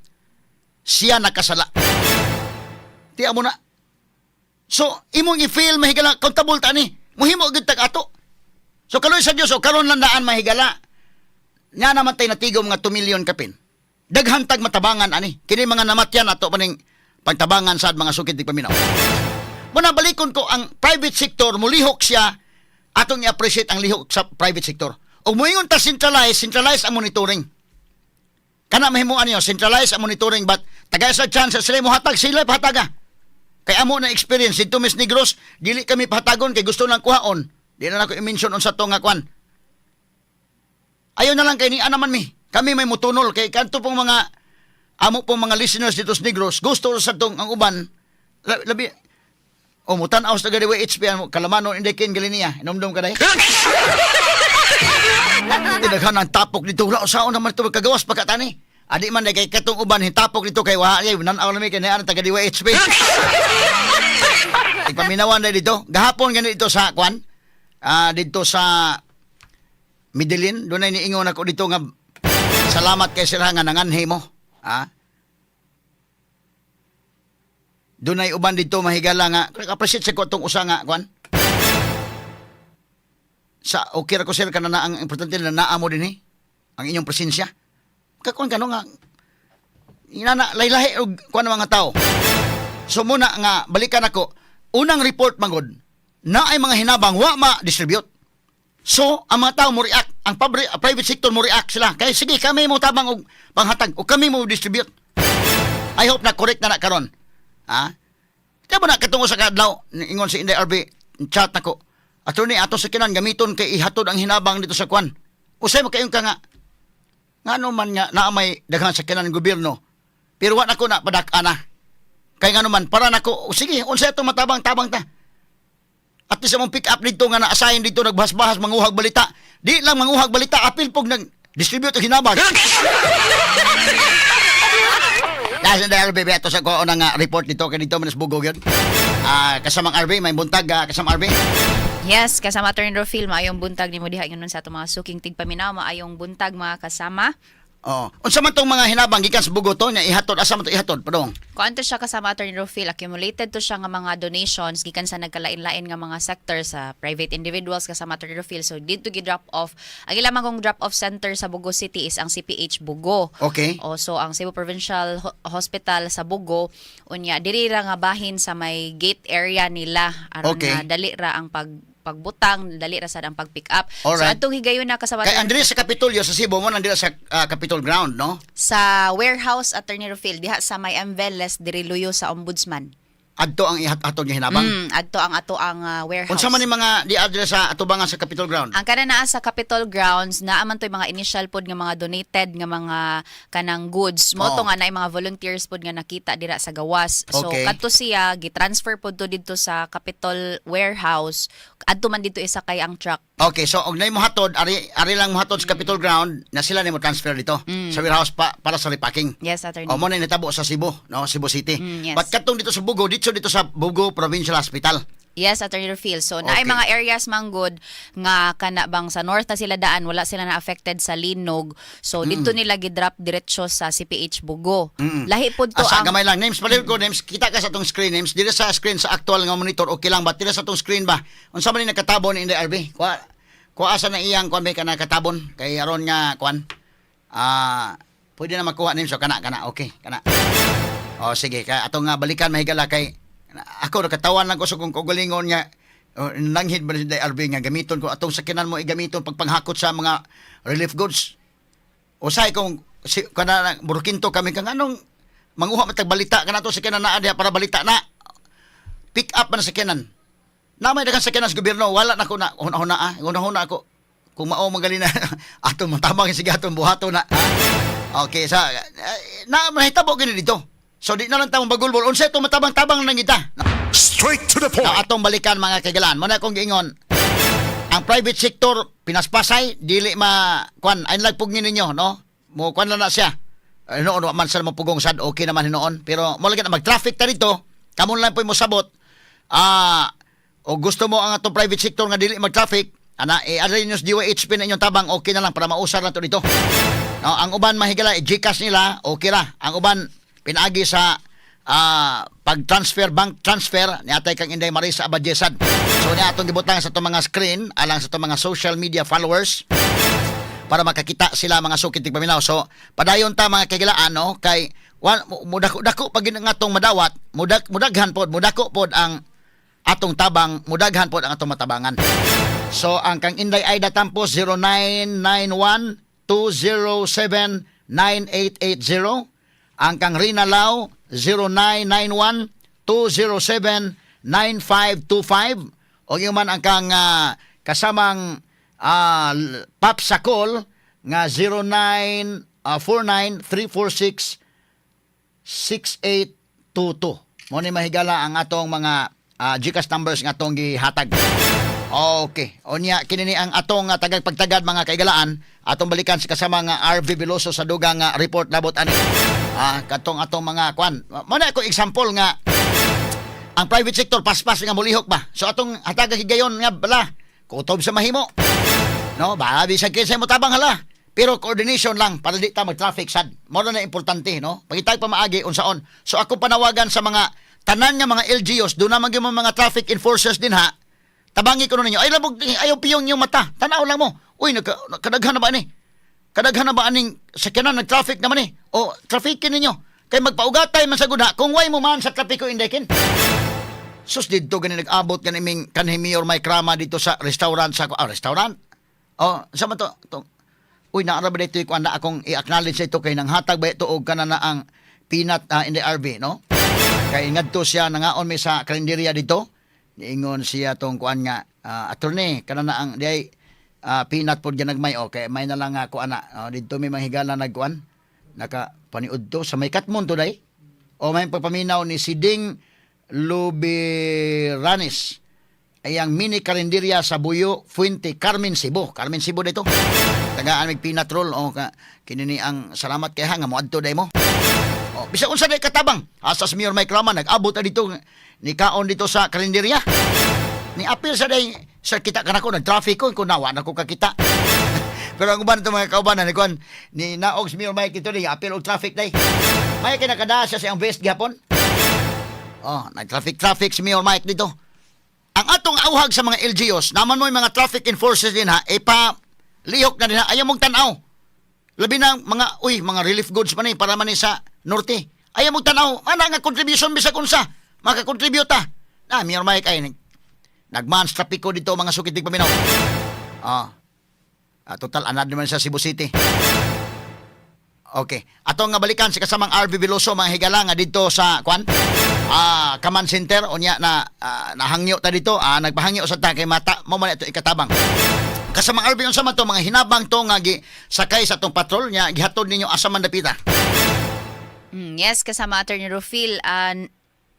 B: Siya nakasala. Tiya mo na. So, imong i-feel mahigala, accountable ta ni. Muhimo agad tag ato. So, kaloy sa Diyos, o karon lang daan mahigala. Nga naman tayo natigom nga 2 million kapin. Daghantag matabangan ani kini mga namatyan ato maning pagtabangan sa mga sukid di paminaw. Muna balikon ko ang private sector mulihok siya atong i-appreciate ang lihok sa private sector. Og moingon ta centralize ang monitoring. Kana mahimuan niyo centralize ang monitoring but tagay sa chance sila mo hatag sila pahataga. Kay amo na experience dito Miss Negros dili kami pahatagon kay gusto nang kuhaon. Di na ako i-mention unsa to nga kwan. Ayaw na lang kay ni naman mi. Kami may mutunol kay kanto pong mga amo pong mga listeners dito sa Negros, gusto sa tong ang uban labi mutan aus taga diwa HP kalamano hindi kin gali niya inomdom ka dai. Tinaghan ang tapok dito wala usaon naman ito kagawas pagkatani. Adi man kay katong uban hitapok dito kay wa ay nanaw na mi kay ana taga diwa HP. Ipaminawan na dito. Gahapon gani dito sa kwan. Dito sa Midilin, doon ay niingon ako dito nga salamat kay sila nga nanganhi mo. Doon ay uban dito mahigala nga appreciate sa ko itong usa nga kwan. Sa okay ra ko sir kana na ang importante na naa mo din ang inyong presensya. Kakon kano nga inana laylahi og kuan mga tao. So muna nga balikan ako unang report mangod na ay mga hinabang wa ma-distribute. So, ang mga tao mo react, ang private sector mo react sila. Kaya sige, kami mo tabang og panghatag o kami mo distribute. I hope na correct na karon. Kaya mo na katungo sa kadlaw, ingon si Inday RB, chat nako. Ato ni ato sa kinan gamiton kay ihatod ang hinabang dito sa kwan. Usay mo kayong ka nga. Ngano man nga naa may daghang sa kinan ng gobyerno. Pero wa nako na padak-ana. Kay ngano man para nako, sige, unsay ato matabang-tabang ta. At least mong pick up dito nga na-assign dito nagbahas-bahas manguhag balita. Di lang manguhag balita, apil pog nag-distribute ang hinabang. Kasi dahil RB, ito sa ko ng report dito, kaya dito manas bugog yun. Kasamang RB, may buntag, kasamang RB.
E: Yes, kasama Attorney Rofil, maayong buntag ni mo diha yun sa itong mga suking tigpaminaw, maayong buntag mga kasama.
B: Unsa man tong mga hinabang gikan sa bugoto nya ihatod asa man to ihatod padong.
E: Kuanto siya kasama Attorney Rofil, accumulated to siya nga mga donations gikan sa nagkalain-lain nga mga sector sa private individuals kasama Attorney Rofil. So dito gi-drop off. Ang ilang kong drop off center sa Bugo City is ang CPH Bugo.
B: Okay.
E: So ang Cebu Provincial Hospital sa Bugo unya diri ra nga bahin sa may gate area nila aron
B: okay.
E: dali ra ang pagbutang, dali ra sad ang pag-pick up.
B: Alright.
E: So atong higayon na kasama
B: kay Andres sa Kapitolyo sa Cebu mo nandira sa Capitol Ground, no?
E: sa warehouse Attorney Rofil diha sa may Amveles diri luyo sa Ombudsman.
B: Adto ang ihatod nga hinabang.
E: Adto ang warehouse.
B: Unsa man ni mga di address sa atubangan sa Capitol Ground?
E: Ang kana naa sa Capitol Grounds naa man toy mga initial pod nga mga donated nga mga kanang goods. Mo to nga naay mga volunteers pod nga nakita dira sa gawas. So
B: Okay.
E: kadto siya gi-transfer pod to didto sa Capitol warehouse. Adto man dito isa kay ang truck.
B: Okay, so og nay mo hatod, ari lang mo hatod sa Capitol Ground na sila nimo transfer dito sa warehouse para sa repacking.
E: Yes, Attorney.
B: O mo na natabo sa Cebu, no? Cebu City.
E: Yes.
B: But katong dito sa Bugo, dito sa Bugo Provincial Hospital.
E: Yes, Attorney Rofil. So, naay
B: Okay.
E: mga areas manggod nga kana bang sa north na sila daan, wala sila na affected sa linog. So, dito nila gidrop diretso sa CPH Bugo. Lahi pod to
B: Asa
E: ang
B: gamay lang names, palihog ko names, kita ka sa tong screen names, dito sa screen sa actual nga monitor okay lang ba? Dito sa tong screen ba? Unsa man ni nakatabon ni Inday RB? Kuha asa na iyang kuan may kana katabon kay aron nga kuan. Pwede na makuha names so kana okay, kana. Sige, kay ato nga balikan mahigala kay ako nakatawan lang ko sa kung kagalingon niya nanghid ba si RB nga gamiton ko atong sakinan mo igamiton pagpanghakot sa mga relief goods. Usay kung kana burukinto kami kang anong manguha matag balita kana to sakinan na diha para balita na pick up man sakinan. Na may daghang sakinan sa gobyerno wala na ko na una ako kung mao magaling na ato matabang sige atong buhaton na. Okay, sa na mahitabo gini dito. So di na lang tamang bagulbol. Unsa ito matabang-tabang nang kita.
A: Straight to the point.
B: Atong balikan mga kagalan. Muna akong giingon. Ang private sector pinaspasay dili kuan ay nagpugni ninyo, no? Mo kuan na siya. Noon man sa mapugong sad okay naman hinoon. Pero mo lagi na mag-traffic ta dito. Kamo lang po mo sabot. O gusto mo ang atong private sector nga dili mag-traffic, adre news DYHP na inyong tabang okay na lang para mausar na to dito. No, ang uban mahigala GCash nila, okay ra. Ang uban pinagi sa pag-transfer, bank transfer ni atay kang Inday Marisa Abadjesad. So niya atong gibutang sa itong mga screen alang sa itong mga social media followers para makakita sila mga sukit tigpaminaw. So padayon ta mga kagilaan, no? Kay mudako pag nga atong madawat, mudaghan pod, mudako pod ang atong tabang, mudaghan pod ang atong matabangan. So ang kang Inday Aida Tampos 0991-207-9880. Ang kang Rina Lau 0991-207-9525. O yung man ang kang kasamang Pap Sakol nga 0949-346-6822. Mo ni mahigala ang atong mga GCash numbers nga atong gihatag. Okay. Onya kini ni ang atong tagag pagtagad mga kaigalaan, atong balikan sa kasama nga RV Veloso sa dugang report labot ani. Katong atong mga kwan. Mo na ako example nga ang private sector paspas nga mulihok ba. So atong hatag higayon nga bala kutob sa mahimo. No, ba bisag kinsa mo tabang hala. Pero coordination lang para di ta mag-traffic sad. Mo na importante, no? Pagitag pa maagi unsaon. So ako panawagan sa mga tanan nga mga LGUs, do na man gyud mga traffic enforcers din ha. Tabangi ko ninyo. Ay labog ayaw piyong yung mata. Tanaw lang mo. Uy, kadaghan na ba ni? Kadaghan na ba aning sakyanan nag-traffic naman ni? O trafficin ninyo. Kay magpaugatay man sa guna kung way mo man sa trapiko indekin. Sus dito gani nag-abot kaniming kanhimiyor may krama dito sa restaurant sa restaurant. Sa man to? Uy, naara ba dito kung akong i-acknowledge ito kay nang hatag ba ito o ka na ang peanut in the RV, no? Kay ngadto siya nangaon may sa kalendarya dito. Niingon siya tong kuan nga attorney kana na ang diay peanut pod ganagmay okay may na lang ako ana dito may manghigala nagkuan naka paniud to sa may Katmon to day o may pagpaminaw ni Siding Lubiranes ayang mini kalendarya sa Buyo Fuente Carmen Cebu dito tagaan mig peanut roll o kinini ang salamat kay ha nga moadto day mo bisa unsa day katabang asa sa Mayor Mike Rama nag-abot na dito ni kaon dito sa kalendarya ni apil sa day sir kita kanako nag-traffic ko kunawa na ko kakita pero ang uban ito mga kaubanan ni naog si Mayor Mike ito day apil og traffic day may kinakada siya ang best gihapon nag-traffic si Mayor Mike dito ang atong auhag sa mga LGUs naman mo yung mga traffic enforcers din ha lihok na din ha ayaw mong tanaw labi na mga relief goods man para man sa norte. Ayaw mong tanaw, nga contribution bisag unsa, makakontribute ta. Mayor Mike ay nagmans trapiko dito mga sukitig paminaw. Total anad naman sa Cebu City. Okay. Atong nga balikan si kasamang RV Veloso mga higala nga dito sa Command Center unya na nahangyo ta dito, nagpahangyo sa ta kay mata mo man ito ikatabang. Kasamang RV unsa man to mga hinabang to nga sakay sa tong patrol nya gihatod ninyo asa man dapita.
E: Yes, kasama Attorney Rufil.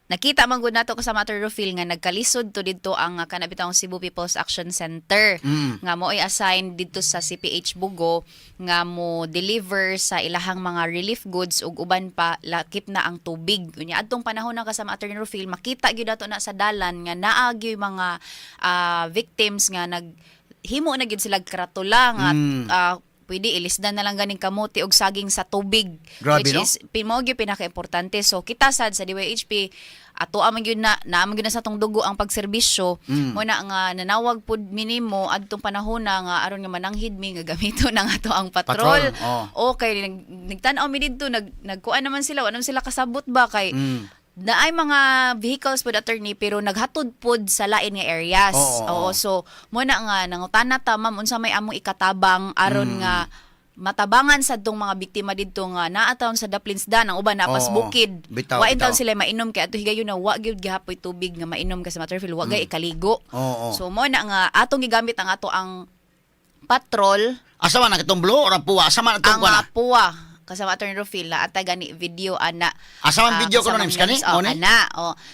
E: Nakita man gud nato kasama Attorney Rufil nga nagkalisod to dito ang kanabitang Cebu People's Action Center nga mo ay assign dito sa CPH Bugo nga mo deliver sa ilahang mga relief goods ug uban pa lakip na ang tubig. Unya adtong panahon na kasama Attorney Rufil makita gyud nato na sa dalan nga naa gyud mga victims nga naghimo na gyud sila karatula nga pwede ilisdan na lang ganing kamote og saging sa tubig.
B: Grabe,
E: which
B: no?
E: is pinaka-importante. So kita sad sa DYHP ato amang gyud na sa tong dugo ang pagserbisyo mo na nga nanawag pud minimo adtong panahon na nga aron nga mananghid mi nga gamito nang ato ang patrol. Okay nagtan-aw mi didto nagkuan naman sila wala sila kasabot ba kay na ay mga vehicles pod attorney pero naghatod pod sa lain nga areas. So mo na nga nangutana ta ma'am unsa may among ikatabang aron nga matabangan sa tong mga biktima didto nga naa taon sa Daplinsdan ang uban na pas bukid. Wa taon sila mainom kay ato higayon na wa gyud gihapoy tubig nga mainom ka sa Matterfield wa gay ikaligo. So mo na nga atong gigamit ang ato ang patrol.
B: Asa man ang itong blue or ang puwa? Asa man itong
E: ang puwa? Kasama Attorney Rufil na ata gani video ana.
B: Asa man video ko names kani?
E: Ana.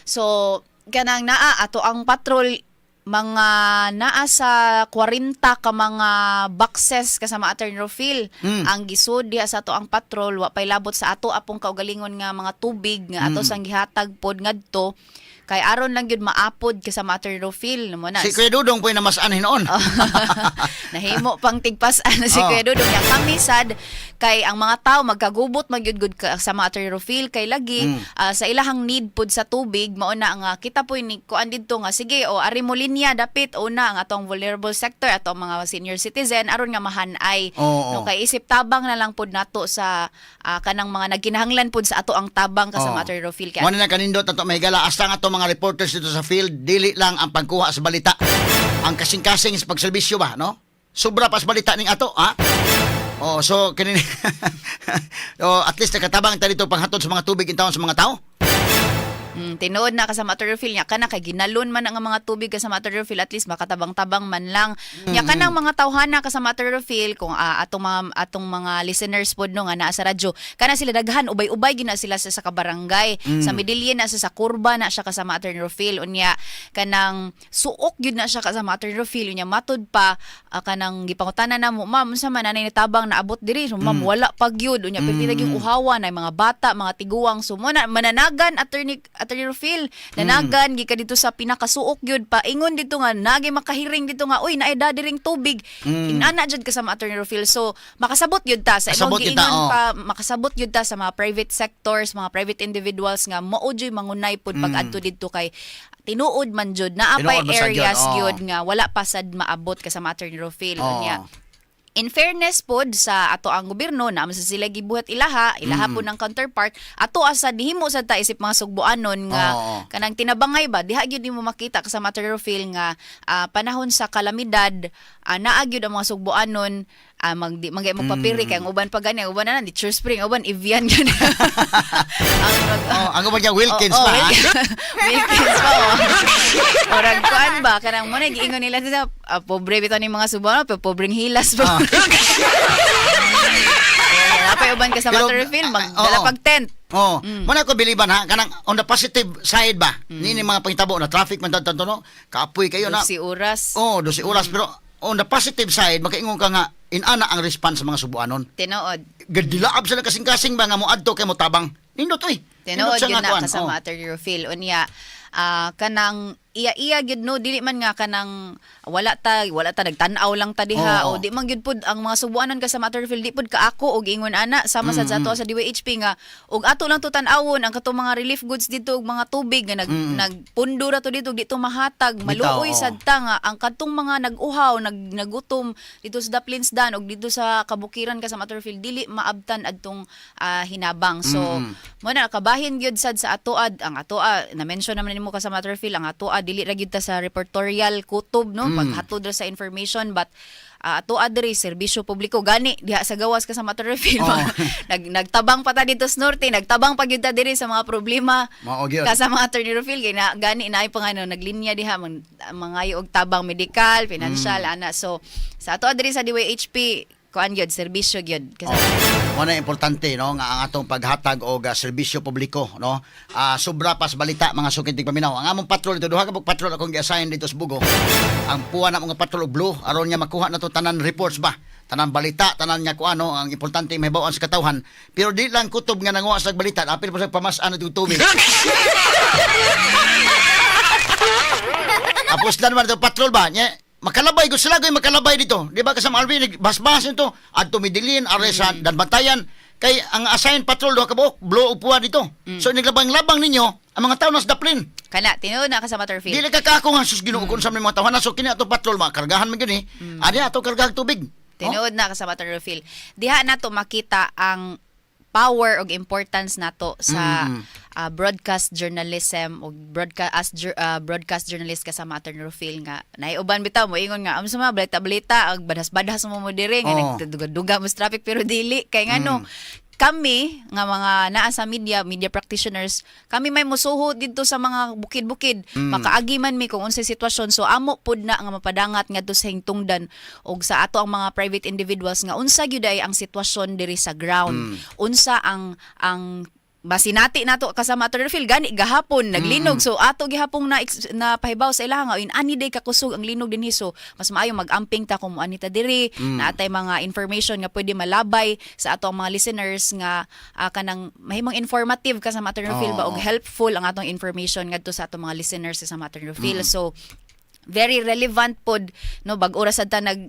E: So kanang naa ato ang patrol mga naa sa 40 ka mga boxes kasama Attorney Rufil ang gisud diha sa ato ang patrol wa pay labot sa ato apong kaugalingon nga mga tubig nga ato sang gihatag pod ngadto kay aron lang gyud maapod kasama Attorney Rufil mo na.
B: Si Kuya Dudong po namasan hinuon.
E: Nahimo pang tigpasan si Kuya Dudong yang kami sad kay ang mga tao magkagubot magyud kasama Attorney Rufil kay lagi sa ilahang need pod sa tubig mao na nga kita po ni kuan didto nga sige ari mo linya dapit una ang atong vulnerable sector atong mga senior citizen aron nga mahanay. No kay isip tabang na lang pod nato sa kanang mga nagkinahanglan pod sa ato ang tabang kasama Attorney Rufil kay.
B: Mo na kanindot ato mahigala hasta nga mga reporters dito sa field dili lang ang pagkuha sa balita ang kasing-kasing sa pagserbisyo ba no sobra pa sa balita ning ato so kini at least nakatabang ta dito panghatod sa mga tubig in town sa mga tao
E: Tinuod na ka sa Materfield niya kana kay ginalon man ang mga tubig ka sa Materfield, at least makatabang-tabang man lang. Nya kanang mga tawhana ka sa Materfield kung atong mga listeners pod no nga naa sa radyo, kana sila daghan ubay-ubay gina sila sa kabarangay. Sa Medellin na sa Curva na siya ka sa Materfield, unya kanang suok gyud na siya ka sa Materfield, unya matud pa kanang gipangutanan namo, ma'am unsa man anay tabang naabot diri, so ma'am wala pag gyud, unya pipila gyud uhawa na mga bata, mga tiguang, so mananagan attorney Rufil, nanagan gika dito sa pinakasuok gyud pa ingon dito nga nagi makahiring dito nga uy naay dadiring tubig. Inana jud ka sa attorney Rufil, so makasabot gyud ta sa imong giingon pa, makasabot gyud ta sa mga private sectors, mga private individuals nga mao jud mangunay pud pag adto didto kay tinuod man jud naapay areas gyud nga wala pa sad maabot ka sa attorney Rufil. Unya in fairness pod sa ato ang gobyerno na sa sila gibuhat ilaha po ng counterpart ato asa dihimo sa ta isip mga sugbuanon nga kanang tinabangay ba diha gyud nimo makita sa Materfield nga panahon sa kalamidad naa gyud ang mga sugbuanon magpapiri kay ang uban pa gani, ang uban na di Church Spring, uban Evian gani.
B: ang uban niya Wilkins pa.
E: Wilkins pa. Orag kuan ba kanang mo na giingon nila sa pobre bitaw ni mga subuanon, pero pobreng hilas ba. Napay uban ka sa Materfield, magdala pag tent.
B: Muna ko biliban ha, kanang on the positive side ba, nini mga pangitabo na traffic man tanto no, kaapoy kayo na.
E: 12 oras.
B: 12 oras, pero on the positive side, makaingon ka nga, inana ang response sa mga subuanon.
E: Tinuod.
B: Gadilaab sila kasing-kasing ba nga mo adto kay mo tabang. Nindot oy.
E: Tinuod yun na ka sa Materfield. Unya, kanang iya gyud no, dili man nga kanang wala ta nagtan-aw lang ta diha o di man gyud pud ang mga subuanon ka sa Materfield, di pud ka ako og ingon ana sama sa ato sa DYHP nga og ato lang to tan-awon ang katong mga relief goods dito og mga tubig nga nagpundo ra to dito dito mahatag maluoy sad ta nga ang katong mga nag-uhaw nagutom dito sa Daplinsdan og dito sa kabukiran ka sa Materfield dili maabtan adtong hinabang. So mo na kabahin gyud sad sa atoad ang atoa na mention naman nimo ka sa Materfield, ang atoa dili ra gyud ta sa reportorial kutob no paghatod ra sa information, but ato adri serbisyo publiko gani diha sa gawas ka sa Materfield. Nagtabang pa ta dito sa norte, nagtabang pa gyud ta diri sa mga problema ka sa mga Materfield kay na gani naay pangano naglinya diha mangayo og tabang medical, financial ana. So sa ato adri sa DYHP kuan gyud serbisyo gyud kasi
B: mo na importante no nga ang atong paghatag og serbisyo publiko no. Sobra pas balita mga sukintig paminaw. Ang among patrol dito, duha ka patrol akong gi-assign dito sa Bugo. Ang puwa na mga patrol blue aron niya makuha na to tanan reports ba, tanan balita, tanan nga kuano ang importante mahibaw-an sa katawhan. Pero di lang kutob nga nanguha sa balita, apil pa sa pamas-an og tubig. Apos na naman ito patrol ba nya makalabay ko sila makalabay dito. Di ba kasama Alvin bas-bas ito adto Medellin, Aresan, Danbantayan. Kay ang assigned patrol do kabuok blow upuan dito. So naglabang-labang ninyo ang mga tao nas Daplin.
E: kana tinuod na ka sa Materfield.
B: Dili ka kako nga sus Ginoo kun sa mga tao na so kini ato patrol makargahan man gani. Ani ato kargahang tubig.
E: Tinuod na ka sa Materfield. Diha nato makita ang power og importance nato sa broadcast journalism o broadcast journalist ka sa Materfield nga naiuban bitaw mo ingon nga sa mga balita ag badas-badas mo diri nga nagduga mo sa traffic pero dili kay ngano kami nga mga naa sa media practitioners, kami may musuho dito sa mga bukid-bukid. Makaagi man mi kung unsay sitwasyon. So amo pud na nga mapadangat ngadto sa hingtungdan og sa ato ang mga private individuals nga unsa gyud ay ang sitwasyon diri sa ground. Unsa ang basinati nato kasama Materfield gani gahapon naglinog, so ato gihapong na pahibaw sa ilaha nga ani day kakusog ang linog dinhi, so mas maayo mag-amping ta kung ani ta diri naatay mga information nga pwede malabay sa ato ang mga listeners nga kanang mahimong informative ka sa Materfield ba og helpful ang atong information ngadto sa atong mga listeners sa Materfield. So very relevant pod no bag oras sad ta nag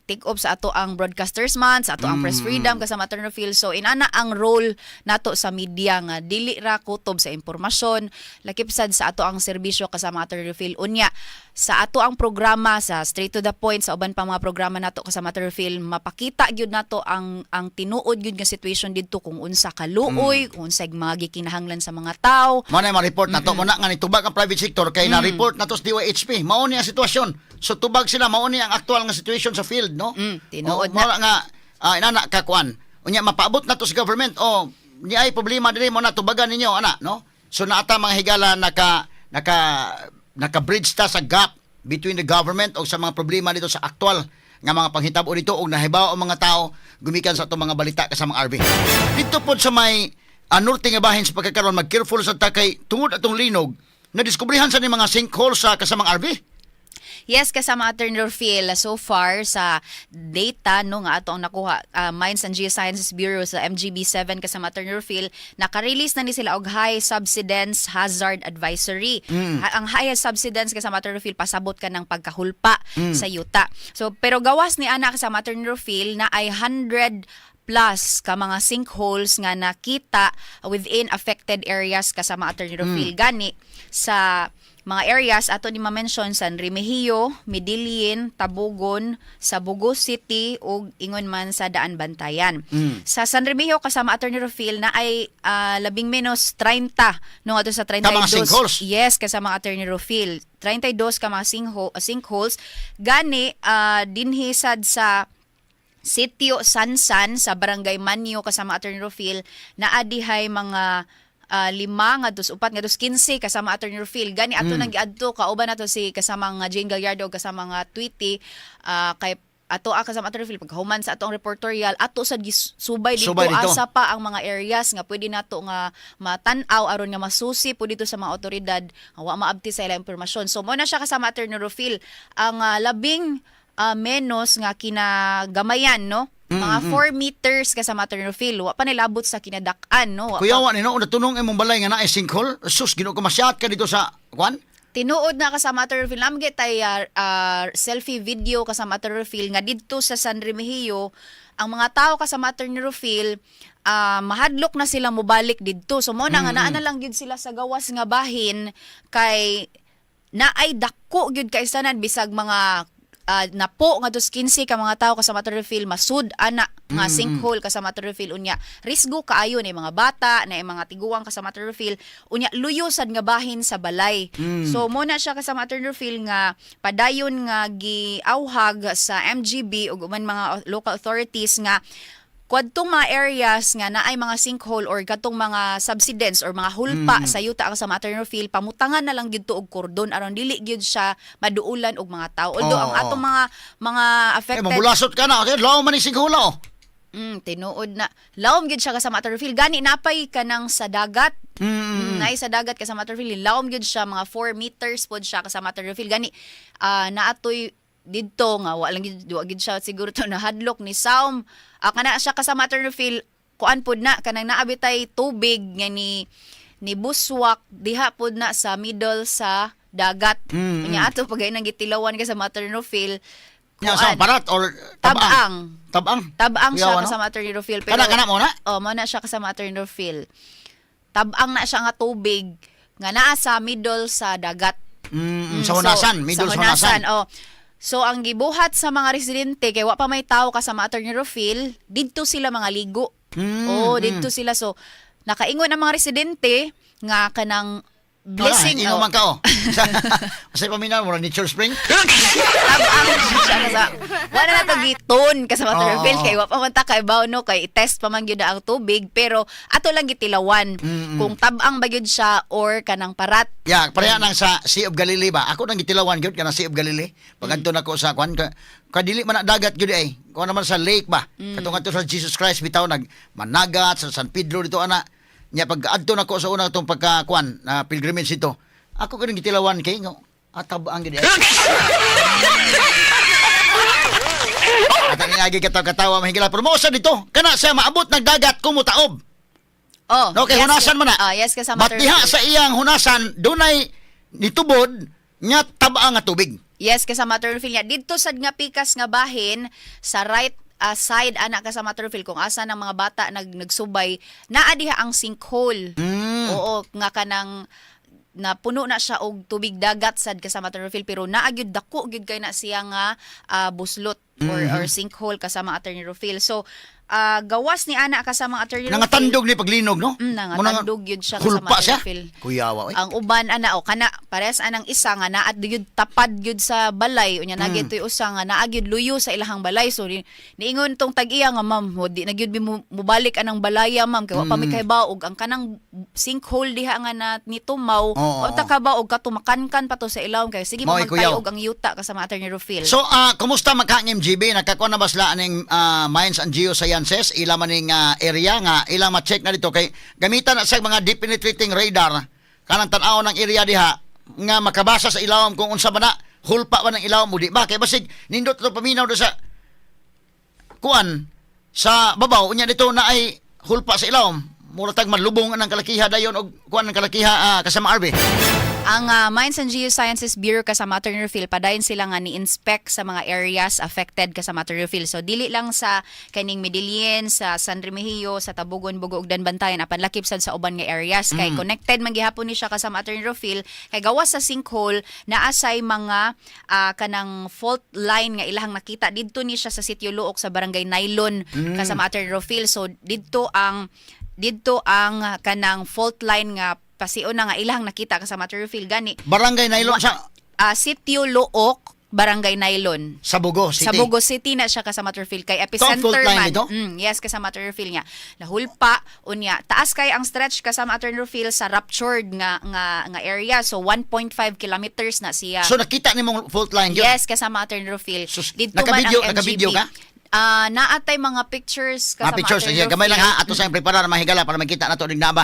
E: take off sa ato ang broadcasters man sa ato ang press freedom kasama Materfield. So inana ang role nato sa media nga dili ra kutob sa impormasyon, lakip sad sa ato ang serbisyo kasama Materfield. Unya sa ato ang programa sa straight to the point sa uban pa mga programa nato kasama Materfield mapakita gyud nato ang tinuod gyud nga situation didto kung unsa kaluoy, kung unsa mga gikinahanglan sa mga tao.
B: Mo na ma-report nato mo na nga nitubag ang private sector kay na report nato sa DYHP. Mao ni ang sitwasyon. So tubag sila mao ni ang aktual nga situation sa field no.
E: Tinuod
B: na nga inana ka kuan. Unya mapaabot nato sa government ni ay problema diri mo na tubagan ninyo ana no. So naata mga higala naka-bridge ta sa gap between the government o sa mga problema dito sa aktual nga mga panghitabo dito o nahibaw ang mga tao gumikan sa itong mga balita kasama RB. Dito po sa may norte nga bahin sa pagkakaroon, mag-careful sa takay tungod atong linog, na-diskubrihan sa ni mga sinkhole sa kasamang RB.
E: Yes, kasama Attorney Phil, so far sa data no nga atong nakuha Mines and Geosciences Bureau sa MGB7 kasama Attorney Phil, naka-release na ni sila og high subsidence hazard advisory. Ang high subsidence kasama Attorney Phil pasabot ka ng pagkahulpa sa yuta. So pero gawas ni ana kasama Attorney Phil na ay 100 plus ka mga sinkholes nga nakita within affected areas kasama Attorney Phil. Gani sa mga areas ato ni ma-mention sa Remigio, Medellin, Tabugon, sa Bugos City ug ingon man sa Daan Bantayan. Sa San Remigio kasama Attorney Phil na ay labing menos 30 no ato sa 32.
B: Ka mga sinkholes?
E: Yes, kasama Attorney Phil. 32 ka mga sinkholes. Gani dinhi sad sa Sitio Sansan sa Barangay Manyo kasama Attorney Phil na adihay mga 5 nga dos 4 nga dos 15 kasama Attorney Phil. Gani ato nang giadto kauban nato si kasama nga Jane Gallardo ug kasama nga Tweety kay ato kasama Attorney Phil paghuman sa atong reportorial ato sad subay dito asa pa ang mga areas nga pwede nato nga matan-aw aron nga masusi po dito sa mga otoridad wa maabti sa ilang impormasyon. So mo na siya kasama Attorney Phil ang labing menos nga kinagamayan no. Mga 4 meters kasama Attorney Phil. Wa pa nilabot sa kinadak-an, no?
B: Kuya, wa ni no, natunong imong balay nga na sinkhole. Sus, ginoo ko masyat ka dito sa kwan?
E: Tinuod na kasama Attorney Phil. Namgit tay selfie video kasama Attorney Phil nga dito sa San Remigio, ang mga tao kasama Attorney Phil, mahadlok na sila mobalik dito. So mo na nga naa na lang gyud sila sa gawas nga bahin kay naay dako gyud kay sanan bisag mga napo nga dos 15 ka mga tao kasama Attorney Phil masud ana nga sinkhole kasama Attorney Phil unya risgo kaayo na mga bata na mga tiguang kasama Attorney Phil unya luyo sad nga bahin sa balay. So mo na siya kasama Attorney Phil nga padayon nga giawhag sa MGB ug uman mga local authorities nga kwadtong mga areas nga naay mga sinkhole or katong mga subsidence or mga hulpa sa yuta ang sa Attorney Phil, pamutangan na lang gyud to og kordon aron dili gyud siya maduulan og mga tao. Although ang atong mga affected
B: mabulasot ka na, okay? Law man ni sinkhole oh.
E: Tinuod na. Lawom gyud siya kasama Attorney Phil. Gani napay kanang sa dagat. Naay sa dagat kasama Attorney Phil. Lawom gyud siya mga 4 meters pod siya kasama Attorney Phil. Gani naatoy didto nga wa lang gid siya siguro to nahadlok ni Saum kana siya kasama Attorney Phil kuan pod na kanang naabitay tubig nga ni buswak diha pod na sa middle sa dagat nya ato pagay nang gitilawan ka sa Attorney Phil
B: Nya sa parat or
E: tabang siya
B: Kuyawa,
E: kasama Attorney Phil pero
B: kana mo na
E: mo na siya kasama Attorney Phil tabang na siya nga tubig nga naa sa middle sa dagat
B: sa hunasan middle sa hunasan.
E: So ang gibuhat sa mga residente kay wa pa may tao kasama Attorney Phil, didto sila mga ligo. Didto sila so nakaingon ang mga residente nga kanang blessing
B: man ka Kasi paminaw mo Nature Spring.
E: Wala na to giton kasama Attorney Phil kay wa pa man ta kay bawo no kay test pa man gyud ang tubig pero ato lang gitilawan kung tabang ba gyud siya or kanang parat.
B: Yeah, pareha nang sa Sea of Galilee ba. Ako nang gitilawan gyud kanang Sea of Galilee. Pagadto nako sa kwan kadili man na dagat gyud ay. Kuan naman sa lake ba. Katong adto sa Jesus Christ bitaw nag managat sa San Pedro dito ana. Nya pag adto nako sa una tong pagkakuan na pilgrimage ito. Ako kini gitilawan kay nga atabang gyud ay. At ang ingagi katawa mahigala promosa dito. Kana siya maabot ng dagat kumutaob. Okay, yes, hunasan mo na.
E: Yes, kasama
B: Ba't diha sa iyang hunasan, dunay nitubod nga tabang nga tubig.
E: Yes, kasama Attorney Phil. Dito sad nga pikas nga bahin sa right side anak kasama Attorney Phil kung asa ng mga bata nagsubay naa diha ang sinkhole. Oo, nga kanang na puno na siya og tubig dagat sad kasama Attorney Phil pero naa gyud dako gyud kay na siya nga buslot or sinkhole kasama Attorney Rufil. So gawas ni ana kasama Attorney Rufil.
B: Nangatandog ni paglinog, no?
E: Nangatandog yun siya
B: hulpa
E: kasama
B: siya.
E: Attorney Rufil.
B: Kuyawa, oy.
E: Ang uban ana o kana parehas anang isa nga naad gyud tapad gyud sa balay unya na gyud usa nga naa gyud luyo sa ilahang balay. So niingon tong tag-iya nga ma'am, di na gyud mubalik anang balaya ma'am kay wa pa mi kay baog ang kanang sinkhole diha nga na nitumaw o ta ka baog ka tumakan-kan pa to sa ilawom kay sige
B: Mo'y kuyaw.
E: magtayog ang yuta kasama Attorney Rufil.
B: So, kumusta magkaang MGB? Nakakuha na ba sila aning Mines and Geosciences? Ila maning area nga, ila ma-check na dito. Kay gamitan na sa mga deep penetrating radar, kanang tanaw ng area diha, nga makabasa sa ilawom kung unsa ba na, hulpa ba ng ilawom mo di ba? Kay basig, nindot ito paminaw do sa kuan, sa babaw, unya dito na ay hulpa sa ilawom. Muratag manlubong ng kalakiha dayon o kuan ng kalakiha kasama RB.
E: Ang Mines and Geosciences Bureau kasama Attorney Rufil, padayon sila nga ni-inspect sa mga areas affected kasama Attorney Rufil. So, dili lang sa kaning Medellin, sa San Remigio, sa Tabugon, Bugo, ug Bantayan, apan lakip sad sa uban nga areas. Kay connected man gihapon ni siya kasama Attorney Rufil, kay gawas sa sinkhole, naasay mga kanang fault line nga ilahang nakita. Didto ni siya sa Sitio Luok sa Barangay Nailon kasama Attorney Rufil. So, didto ang kanang fault line nga pasio na nga ilahang nakita kasama Attorney Rufil gani.
B: Barangay Nailon sa
E: Sitio Luok, Barangay Nailon.
B: sa Bugo City.
E: Sa Bugo City na siya kasama Attorney Rufil kay
B: fault
E: epicenter
B: line
E: man.
B: ito?
E: Yes, kasama Attorney Rufil niya. Nahulpa unya. Taas kay ang stretch kasama Attorney Rufil sa ruptured nga area. So 1.5 kilometers na siya.
B: So, nakita ni mong fault line yun?
E: Yes, kasama Attorney Rufil.
B: Sus,
E: Dito man ang MGB.
B: naka-video ka?
E: Naatay mga pictures kasama
B: Pictures,
E: Attorney
B: sige, gamay lang
E: Rufil.
B: ha, ato sa preparar mahigala para makita na to ning naba.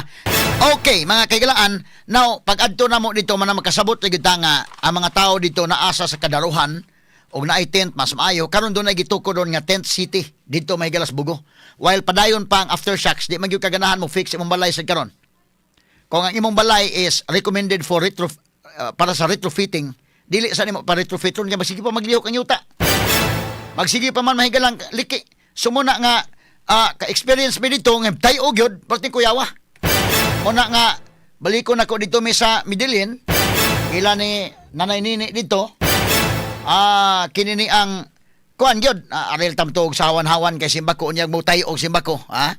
B: Okay, mga kaigalaan, now pag adto na mo dito man makasabot gyud ta nga ang mga tao dito naasa sa kadaruhan og naay tent mas maayo karon do na gituko don nga tent city dito mahigalas Bugo. While padayon pa ang aftershocks, di man gyud kaganahan mo fix imong balay sad karon. Kung ang imong balay is recommended for para sa retrofitting, dili sa nimo para retrofit ron nga magsige pa maglihok ang yuta. Magsige pa man mahigalang liki. Sumuna nga ka-experience mi dito nga tayo gyud perti kuyawa. Una nga baliko na ko dito mi sa Medellin. Ila ni Nanay Nini dito. Kinini ang kuan gyud arel tamtog sa hawan-hawan kay simbako unyag mo tayo og simbako, ha?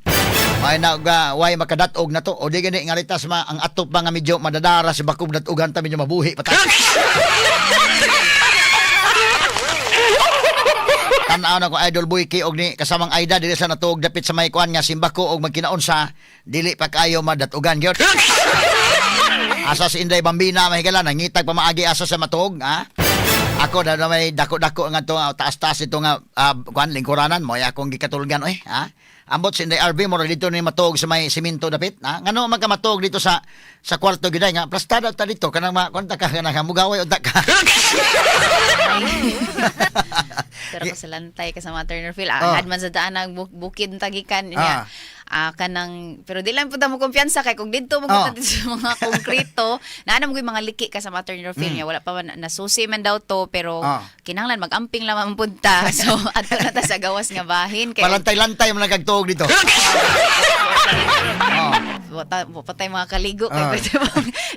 B: May na way makadatog na to o di gani ngaritas ang atop ba nga medyo madadara si bakog datugan ta medyo mabuhi patay. Tanaw na ko Idol Boy Ki og ni kasamang Aida dili sa natuog dapit sa may kuan nga simbako og magkinaon sa dili pa kayo madatugan gyud. Asa si Inday Bambina mahigala nangitag pa maagi asa sa matuog, ha? Ako na may dako-dako nga to taas-taas ito nga kuan lingkuranan mo akong gikatulgan ha? Ambot si Inday RV mo dito ni matuog sa may simento dapit, ha? Ngano man ka matuog dito sa kwarto gyud nga plastada ta dito kanang konta ka kanang mugaway udak ka.
E: Pero kasalantay kasama Attorney Rufil. Agad man sa daan ang bukid tagikan niya. Kanang pero di lang pud mo kumpiyansa kay kung didto mo dito sa mga konkreto naa mo mga liki kasama Attorney Rufil niya wala pa man nasusi man daw to pero kinahanglan mag-amping lang man punta. So adto na ta sa gawas nga bahin kay
B: Palantay-lantay man nagtuog dito.
E: patay mga kaligo kay pwede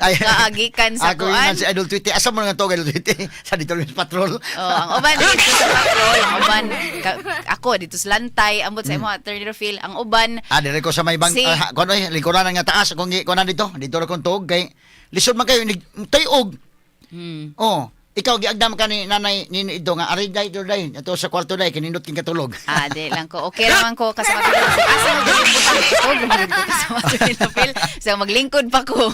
B: Ay,
E: kaagikan sa
B: ako
E: kuan.
B: yun si Idol Tweety. Asa mo nga to Idol Tweety? Sa dito rin patrol.
E: Ang uban dito sa patrol, ang uban ako dito sa lantay, ambot sa imo Attorney Rufil, ang uban
B: Dire ko sa may bang kuno likuran nga taas kung kuno dito ra kong tuog kay lisod man kayo tayog. Ikaw giagdam ka ni Nanay Nini Ido nga ari day ato sa kwarto day kinindot king katulog.
E: Di lang ko. Okay raman ko kasama Attorney Rufil. Asa mo gulod ko kasama Attorney Rufil. So maglingkod pa ko.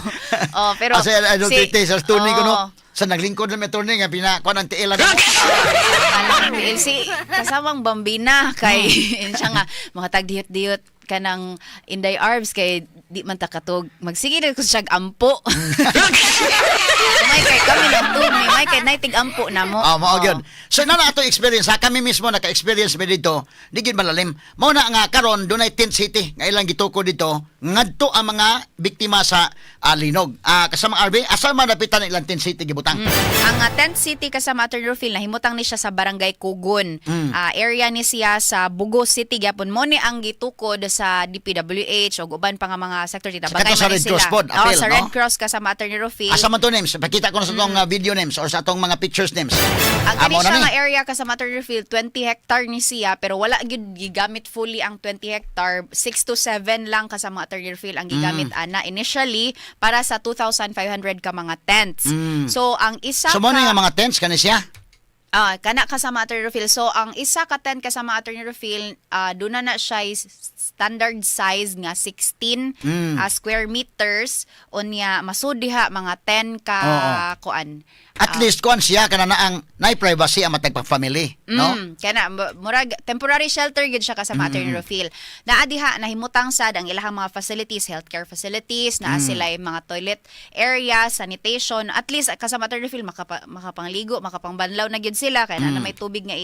E: Pero
B: Asa Idol Tweety sa tuning ko no. Sa naglingkod na may turning nga pina kuan ang tiil lang.
E: Si kasamang Bambina kay siya nga mga tagdiyot-diyot kanang Inday Arbs kay di man ta katog magsige na ko siya ampo. May kay kami nagtug may kay naitig ampo na mo.
B: Mao gyud. So na ato experience ha kami mismo naka-experience mi dito. Di gid malalim. Mao na nga karon dunay tent city nga ilang gituko dito ngadto ang mga biktima sa linog. Kasama RB asa man dapitan ilang tent city gibutang.
E: Ang tent city kasama Attorney Rufil nahimutang ni siya sa Barangay Kugon. Area ni siya sa Bugo City gyapon mo ni ang gitukod sa DPWH o uban pa nga mga sector dito.
B: Sa kato sa Red Cross pod, apel,
E: sa
B: no?
E: Red Cross kasama Attorney Rufil.
B: Asa man to names? Pakita ko na sa itong video names or sa itong mga pictures names.
E: Ang
B: Amo
E: kani siya
B: na
E: nga area kasama Attorney Rufil, 20 hectare ni siya pero wala gyud gigamit fully ang 20 hectare. 6 to 7 lang kasama Attorney Rufil ang gigamit ana initially para sa 2,500 ka mga tents. So ang isa
B: So mo na nga mga tents kani siya?
E: kana kasama Attorney Rufil. So, ang isa ka tent kasama Attorney Rufil, doon na siya standard size nga 16 square meters. Unya, masud diha mga 10 ka kuan.
B: At least kuan siya kana na ang nay privacy ang matag family, no?
E: Kana murag temporary shelter gid siya kasama Attorney Rufil. Naa diha nahimutang sad ang ilahang mga facilities, healthcare facilities, naa sila mga toilet area, sanitation. At least kasama Attorney Rufil makapangligo, makapangbanlaw na gid sila kay na may tubig nga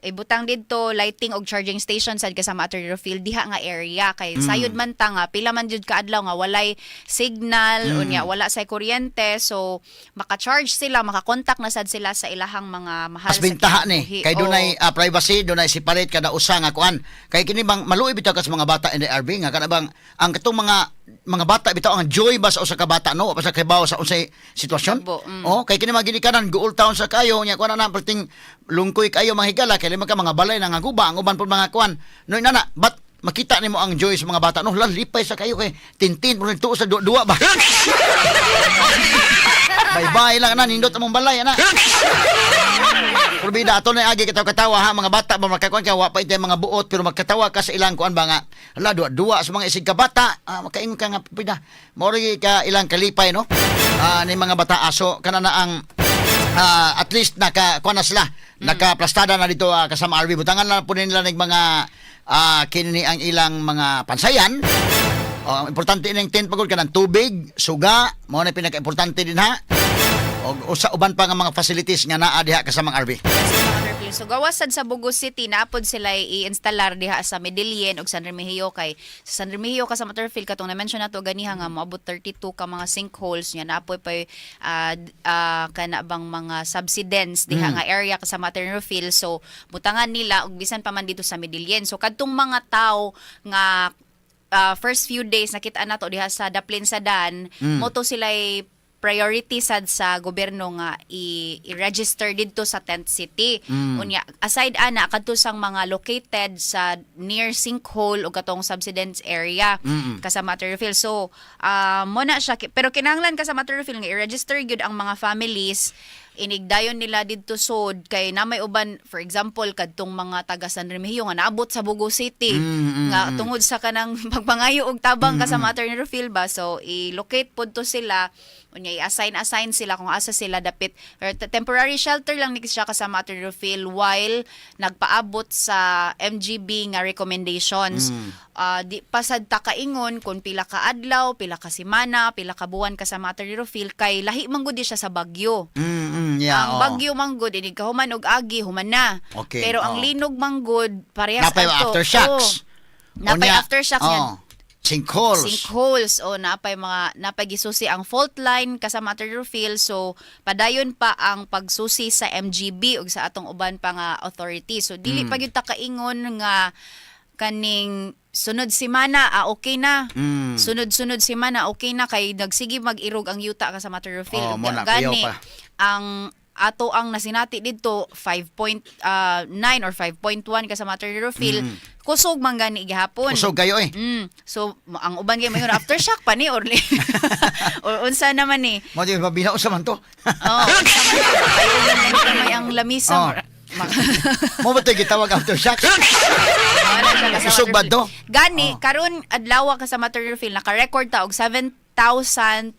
E: ibutang didto, lighting og charging station sad kasama Attorney Rufil diha nga area kay sayod man ta nga pila man jud ka adlaw nga walay signal unya wala say kuryente, so maka-charge sila, maka-contact na sad sila sa ilahang mga mahal
B: As bintaha ni
E: kinabuhi.
B: kay dunay privacy, dunay separate kada usa nga kuan. Kay kini bang maluoy bitaw ka sa mga bata in the RV nga kana bang ang katong mga bata bitaw ang joy ba sa usa ka bata no pa sa kibaw sa unsay sitwasyon. Kay kini mga ginikanan goal town sa kayo nya kuan na perting lungkoy kayo mga higala kay lima ka mga balay na nga guba ang uban pud mga kuan. No inana but makita nimo ang joy sa mga bata no lipay sa kayo kay tintin mo nito sa duwa ba. Bye-bye lang na nindot among balay ana. Kurbida ato na agi katawa ha mga bata ba makakuan ka wa pa itay mga buot pero magkatawa ka sa ilang kuan ba nga hala duwa sa mga isig ka bata makaingon ka nga pida mo ka ilang kalipay no ni mga bata aso kana na ang at least naka kuan na sila nakaplastada na dito kasama RV butangan na po nila ng mga kini ang ilang mga pansayan. Importante ning tent pagod kanang tubig, suga, mo na pinaka-importante din ha. O sa uban pa nga mga facilities nga naa diha kasama RV.
E: So gawas sad sa Bugo City naapod sila i-installer diha sa Medellin ug San Remigio kay sa San Remigio kasama Turfield katong na-mention nato ganiha nga moabot 32 ka mga sinkholes nya naapoy pa kana bang mga subsidence diha nga area kasama Turfield, so butangan nila ug bisan pa man dito sa Medellin. So kadtong mga tao nga first few days nakita nato diha sa Daplin sa Dan moto sila priority sad sa gobyerno nga i-register didto sa Tent City. Unya aside ana kadto sang mga located sa near sinkhole o katong subsidence area kasama Turfield. So mo na siya pero kinahanglan kasama Turfield nga i-register gyud ang mga families inigdayon nila didto sod kay na may uban for example kadtong mga taga San Remigio nga naabot sa Bugo City nga tungod sa kanang pagpangayo og tabang kasama Attorney Rufil ba, so i-locate pod to sila unya i-assign sila kung asa sila dapit or temporary shelter lang ni siya kasama Attorney Rufil while nagpaabot sa MGB nga recommendations. Di pasad ta kaingon kung pila ka adlaw, pila ka semana, pila ka buwan kasama Attorney Rufil kay lahi man gud siya sa bagyo. Ang bagyo manggod ini kahuman og agi human na.
B: Okay,
E: pero ang linog manggod parehas
B: napay
E: adto.
B: aftershocks.
E: Napay aftershocks yan.
B: Sinkholes.
E: Napay gisusi ang fault line kasama Attorney Rufil, so padayon pa ang pagsusi sa MGB ug sa atong uban pa nga authority. So dili pa gyud ta kaingon nga kaning sunod semana okay na. Sunod semana okay na kay nagsige mag-irog ang yuta kasama Attorney Rufil. Gani ang ato ang nasinati dito 5.9 or 5.1 kasama Attorney Rufil. Kusog man gani gihapon.
B: Kusog kayo
E: So ang uban gyud mayon aftershock pa ni or unsa naman ni.
B: Mo di mabinaw sa man to.
E: May ang lamisa.
B: Mo ba tayo gitawag aftershocks? Kusog ba to?
E: Gani karon adlaw kasama Attorney Rufil naka-record ta og 7,027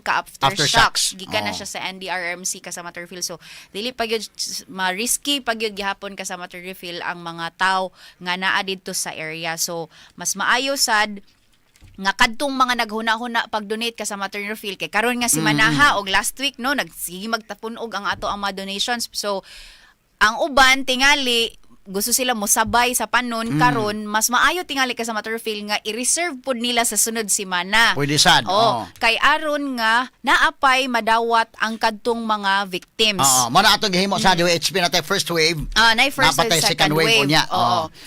E: ka aftershocks. Gikan na siya sa NDRRMC kasama Turfield. So dili pa gyud ma-risky pa gyud gihapon kasama Turfield ang mga tao nga naa didto sa area. So mas maayo sad nga kadtong mga naghuna-huna pag-donate kasama Attorney Rufil kay karon nga si Manaha og last week no nagsige magtapunog ang ato ang mga donations. So ang uban tingali gusto sila mo sabay sa panon karon mas maayo tingali ka sa Turfield nga i-reserve pod nila sa sunod semana.
B: Pwede sad.
E: Kay aron nga naapay madawat ang kadtong mga victims.
B: Mo na atong gihimo sa WHP natay first wave.
E: Nay first
B: napatay
E: and second wave.
B: unya.